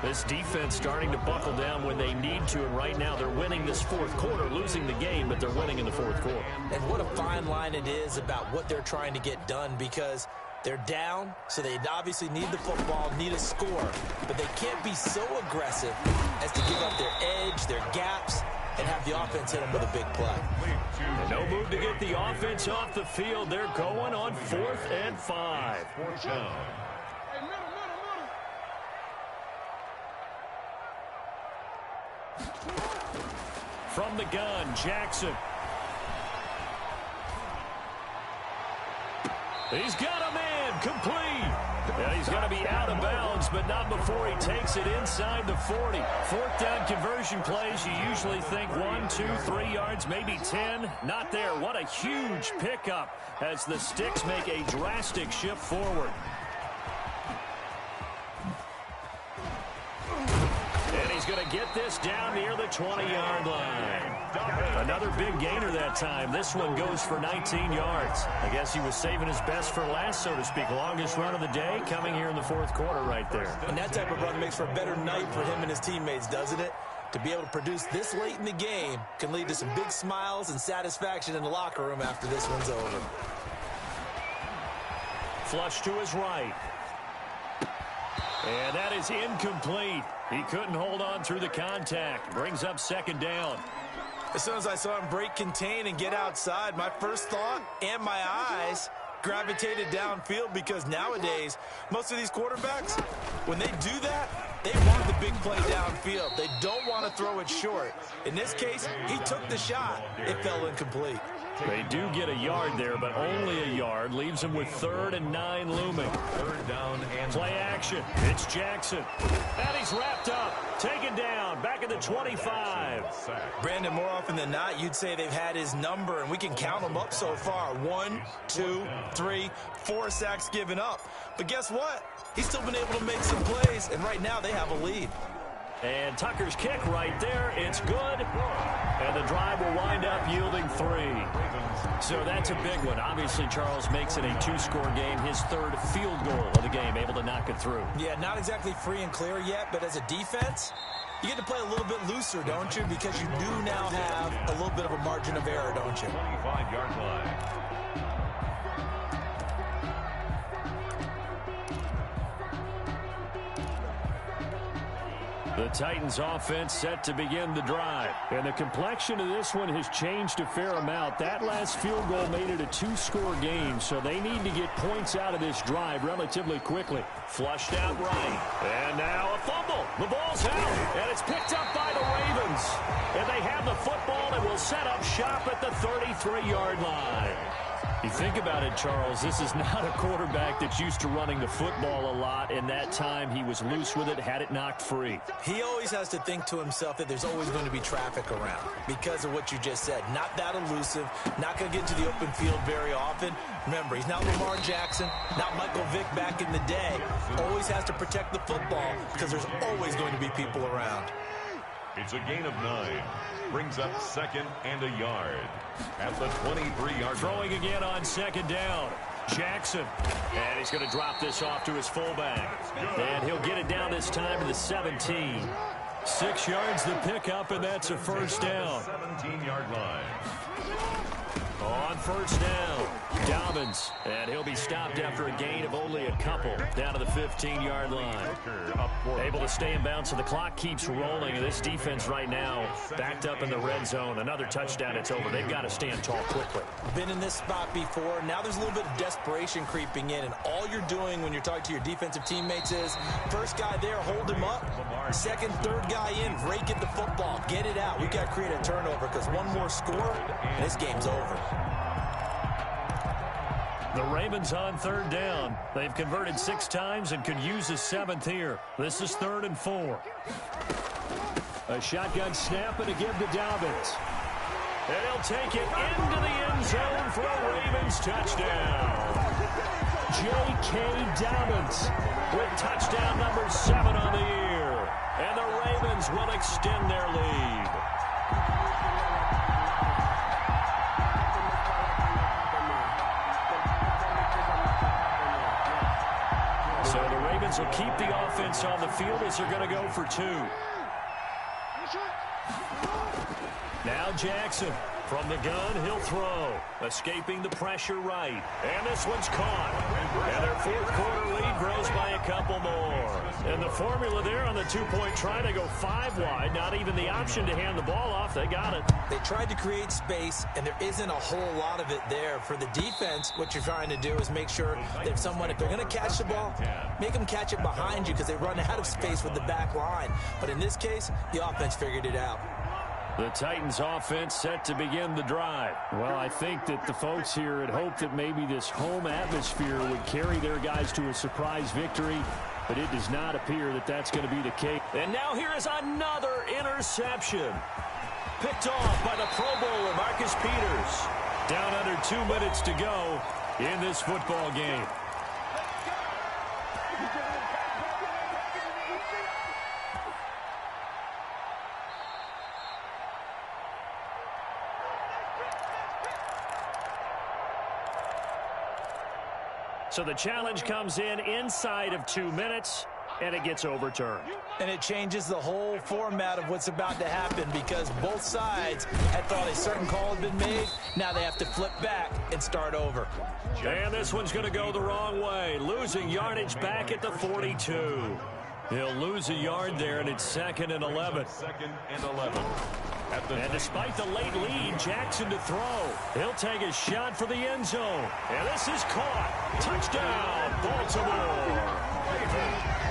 This defense starting to buckle down when they need to, and right now they're winning this 4th quarter, losing the game, but they're winning in the 4th quarter. And what a fine line it is about what they're trying to get done, because they're down, so they obviously need the football, need a score, but they can't be so aggressive as to give up their edge, their gaps, and have the offense hit them with a big play. And no move to get the offense off the field. They're going on 4th and 5. 4th down. From the gun, Jackson. He's got a man, complete. And he's going to be out of bounds, but not before he takes it inside the 40. 4th down conversion plays, you usually think 1, 2, 3 yards, maybe 10. Not there. What a huge pickup as the Sticks make a drastic shift forward. And he's going to get this down near the 20-yard line. Another big gainer that time. This one goes for 19 yards. I guess he was saving his best for last, so to speak. Longest run of the day coming here in the 4th quarter right there. And that type of run makes for a better night for him and his teammates, doesn't it? To be able to produce this late in the game can lead to some big smiles and satisfaction in the locker room after this one's over. Flush to his right. And that is incomplete. He couldn't hold on through the contact. Brings up 2nd down. As soon as I saw him break contain and get outside, my first thought and my eyes gravitated downfield, because nowadays, most of these quarterbacks, when they do that, they want the big play downfield. They don't want to throw it short. In this case, he took the shot. It fell incomplete. They do get a yard there, but only a yard. Leaves them with 3rd and 9 looming. 3rd down and play action. It's Jackson. And he's wrapped up. Taken down. Back at the 25. Brandon, more often than not, you'd say they've had his number, and we can count them up so far. 1, 2, 3, 4 sacks given up. But guess what? He's still been able to make some plays, and right now they have a lead. And Tucker's kick right there. It's good. And the drive will wind up yielding 3. So that's a big one. Obviously, Charles makes it a 2-score game. His 3rd field goal of the game, able to knock it through. Yeah, not exactly free and clear yet, but as a defense, You get to play a little bit looser, don't you? Because you do now have a little bit of a margin of error, don't you? 25-yard line. The Titans offense set to begin the drive. And the complexion of this one has changed a fair amount. That last field goal made it a 2-score game, so they need to get points out of this drive relatively quickly. Flushed out right. And now a fumble. The ball's out, and it's picked up by the Ravens. And they have the football and will set up shop at the 33-yard line. You think about it, Charles, this is not a quarterback that's used to running the football a lot, and that time he was loose with it, had it knocked free. He always has to think to himself that there's always going to be traffic around because of what you just said. Not that elusive, not going to get into the open field very often. Remember, he's not Lamar Jackson, not Michael Vick back in the day. Always has to protect the football because there's always going to be people around. It's a gain of 9. Brings up 2nd and a yard at the 23-yard line. Throwing again on 2nd down. Jackson. And he's going to drop this off to his fullback. And he'll get it down this time to the 17. 6 yards the pickup, and that's a first down. 17-yard line. On first down, Dobbins. And he'll be stopped after a gain of only a couple down to the 15-yard line. Able to stay in bounds, so the clock keeps rolling. And this defense right now backed up in the red zone. Another touchdown, it's over. They've got to stand tall quickly. Been in this spot before. Now there's a little bit of desperation creeping in. And all you're doing when you're talking to your defensive teammates is, first guy there, hold him up. Second, third guy in, rake at the football. Get it out. We've got to create a turnover because one more score, and this game's over. The Ravens on 3rd down. They've converted 6 times and could use a 7th here. This is 3rd and 4. A shotgun snap and a give to Dobbins. And he'll take it into the end zone for a Ravens touchdown. J.K. Dobbins with touchdown number 7 on the year. And the Ravens will extend their lead. So the Ravens will keep the offense on the field as they're going to go for 2. Now Jackson. From the gun, he'll throw. Escaping the pressure right. And this one's caught. And their 4th quarter lead grows by a couple more. And the formula there on the 2-point try to go 5 wide. Not even the option to hand the ball off. They got it. They tried to create space, and there isn't a whole lot of it there. For the defense, what you're trying to do is make sure that if they're going to catch the ball, make them catch it behind you because they run out of space with the back line. But in this case, the offense figured it out. The Titans offense set to begin the drive. Well, I think that the folks here had hoped that maybe this home atmosphere would carry their guys to a surprise victory, but it does not appear that that's going to be the case. And now here is another interception. Picked off by the Pro Bowler, Marcus Peters. Down under 2 minutes to go in this football game. So the challenge comes in inside of 2 minutes, and it gets overturned. And it changes the whole format of what's about to happen because both sides had thought a certain call had been made. Now they have to flip back and start over. And this one's going to go the wrong way. Losing yardage back at the 42. He'll lose a yard there, and it's 2nd and 11. 2nd and 11. And despite the late lead, Jackson to throw. He'll take a shot for the end zone. And this is caught. Touchdown, Baltimore.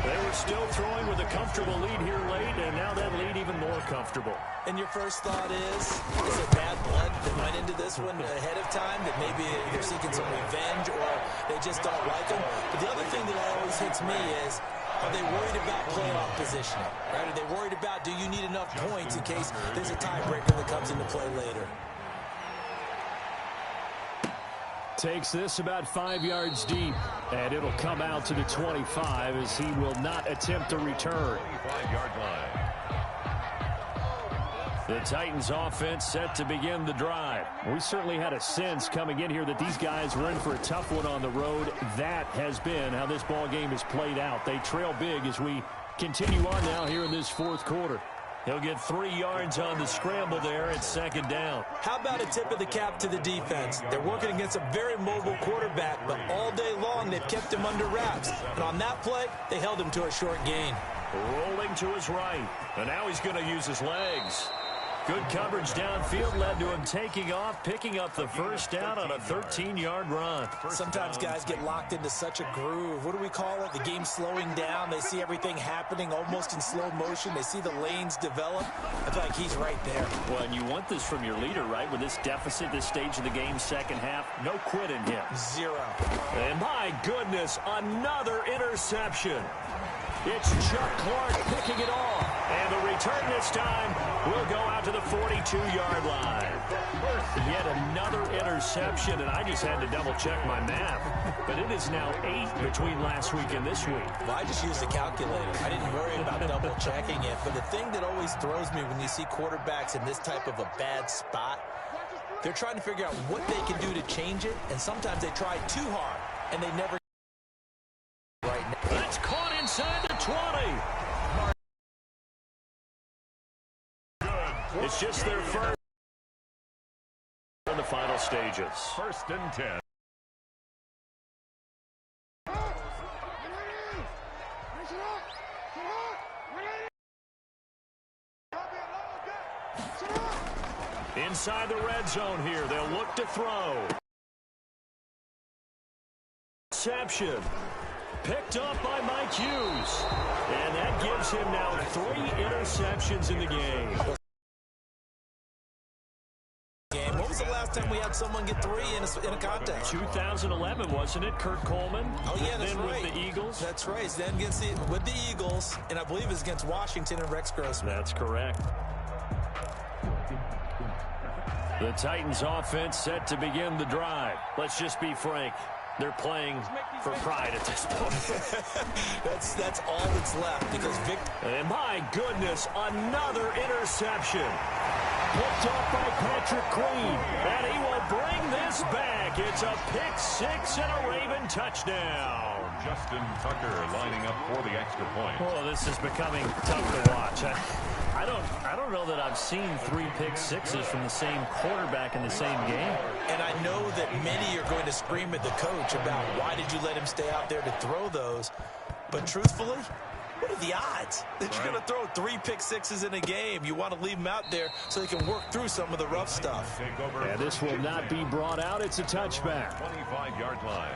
They were still throwing with a comfortable lead here late, and now that lead even more comfortable. And your first thought is it bad blood that went into this one ahead of time, that maybe they're seeking some revenge or they just don't like them? But the other thing that always hits me is, are they worried about playoff positioning? Right? Are they worried about, do you need enough points in case there's a tiebreaker that comes into play later? Takes this about 5 yards deep, and it'll come out to the 25 as he will not attempt a return. 25-yard line. The Titans offense set to begin the drive. We certainly had a sense coming in here that these guys were in for a tough one on the road. That has been how this ball game has played out. They trail big as we continue on now here in this 4th quarter. He'll get 3 yards on the scramble there at second down. How about a tip of the cap to the defense? They're working against a very mobile quarterback, but all day long they've kept him under wraps. And on that play, they held him to a short gain. Rolling to his right, and now he's going to use his legs. Good coverage downfield led to him taking off, picking up the first down on a 13-yard run. Sometimes guys get locked into such a groove. What do we call it? The game slowing down. They see everything happening almost in slow motion. They see the lanes develop. I feel like he's right there. Well, and you want this from your leader, right? With this deficit, this stage of the game, second half, no quit in him. 0. And my goodness, another interception. It's Chuck Clark picking it off. And the return this time will go out to the 42-yard line. Yet another interception, and I just had to double-check my math. But it is now 8 between last week and this week. Well, I just used a calculator. I didn't worry about double-checking it. But the thing that always throws me when you see quarterbacks in this type of a bad spot, they're trying to figure out what they can do to change it, and sometimes they try too hard, and they never right now. That's caught inside the 20. It's just their first in the final stages. 1st and 10. Inside the red zone here, they'll look to throw. Interception. Picked up by Mike Hughes. And that gives him now 3 interceptions in the game. When was the last time we had someone get 3 in a contest? 2011, wasn't it? Kurt Coleman. Oh, yeah, that's then right. With the Eagles. That's right. Then with the Eagles, and I believe it was against Washington and Rex Grossman. That's correct. The Titans offense set to begin the drive. Let's just be frank. They're playing for pride at this point. That's all that's left because Victor. And my goodness, another interception. Picked off by Patrick Queen. And he will bring this back. It's a pick 6 and a Raven touchdown. Justin Tucker lining up for the extra point. Oh, this is becoming tough to watch. I don't know that I've seen 3 pick 6s from the same quarterback in the same game. And I know that many are going to scream at the coach about why did you let him stay out there to throw those. But truthfully, what are the odds that you're going to throw 3 pick 6s in a game? You want to leave them out there so they can work through some of the rough stuff. Yeah, this will not be brought out. It's a touchback. 25-yard line.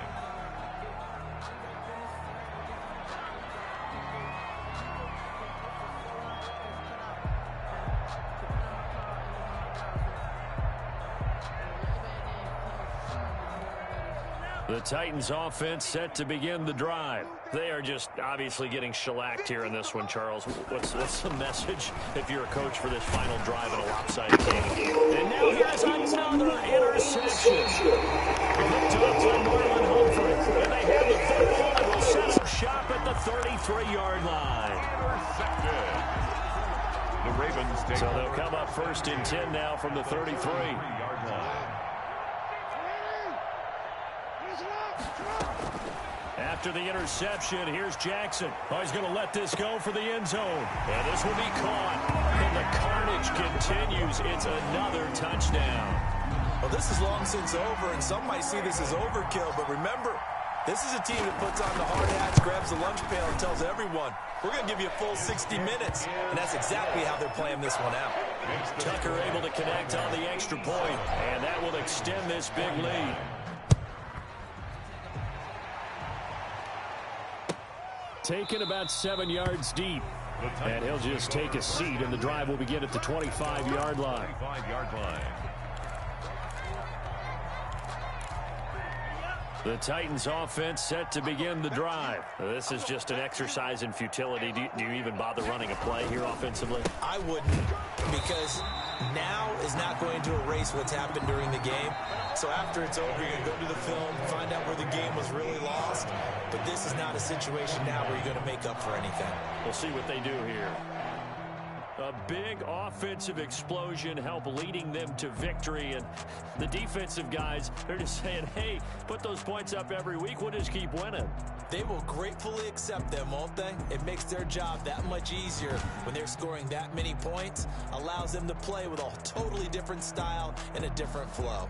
The Titans offense set to begin the drive. They are just obviously getting shellacked here in this one, Charles. What's the message if you're a coach for this final drive in a lopsided game? And now here's another interception. Picked up by Marlon Humphrey. And they have the football and will set up shop at the 33-yard line. The Ravens take so they'll come up 1st and 10 now from the 33-yard line. After the interception, here's Jackson. Oh, he's going to let this go for the end zone. And this will be caught. And the carnage continues. It's another touchdown. Well, this is long since over, and some might see this as overkill. But remember, this is a team that puts on the hard hats, grabs the lunch pail, and tells everyone, we're going to give you a full 60 minutes. And that's exactly how they're playing this one out. Tucker able to connect on the extra point, and that will extend this big lead. Taken about 7 yards deep. And he'll just take a seat, and the drive will begin at the 25-yard line. 25-yard line. The Titans offense set to begin the drive. This is just an exercise in futility. Do you even bother running a play here offensively? I wouldn't, because now is not going to erase what's happened during the game. So after it's over, you're going to go to the film, find out where the game was really lost. But this is not a situation now where you're going to make up for anything. We'll see what they do here. A big offensive explosion helped leading them to victory. And the defensive guys, they're just saying, hey, put those points up every week. We'll just keep winning. They will gratefully accept them, won't they? It makes their job that much easier when they're scoring that many points. Allows them to play with a totally different style and a different flow.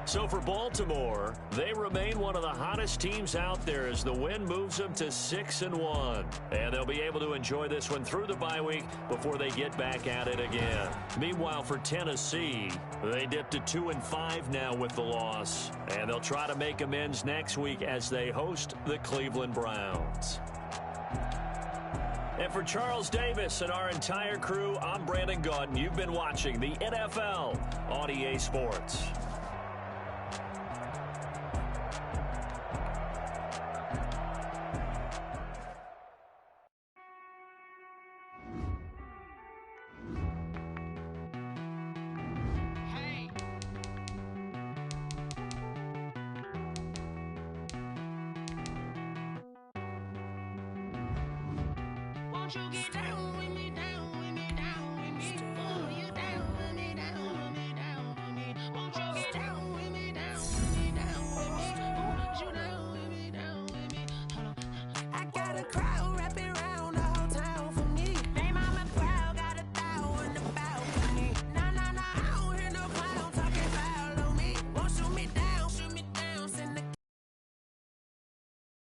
So for Baltimore, they remain one of the hottest teams out there as the win moves them to 6-1. And they'll be able to enjoy this one through the bye week before they get back at it again. Meanwhile, for Tennessee, they dipped to 2-5 now with the loss. And they'll try to make amends next week as they host the Cleveland Browns. And for Charles Davis and our entire crew, I'm Brandon Gaudin. You've been watching the NFL on EA Sports. Won't you get down?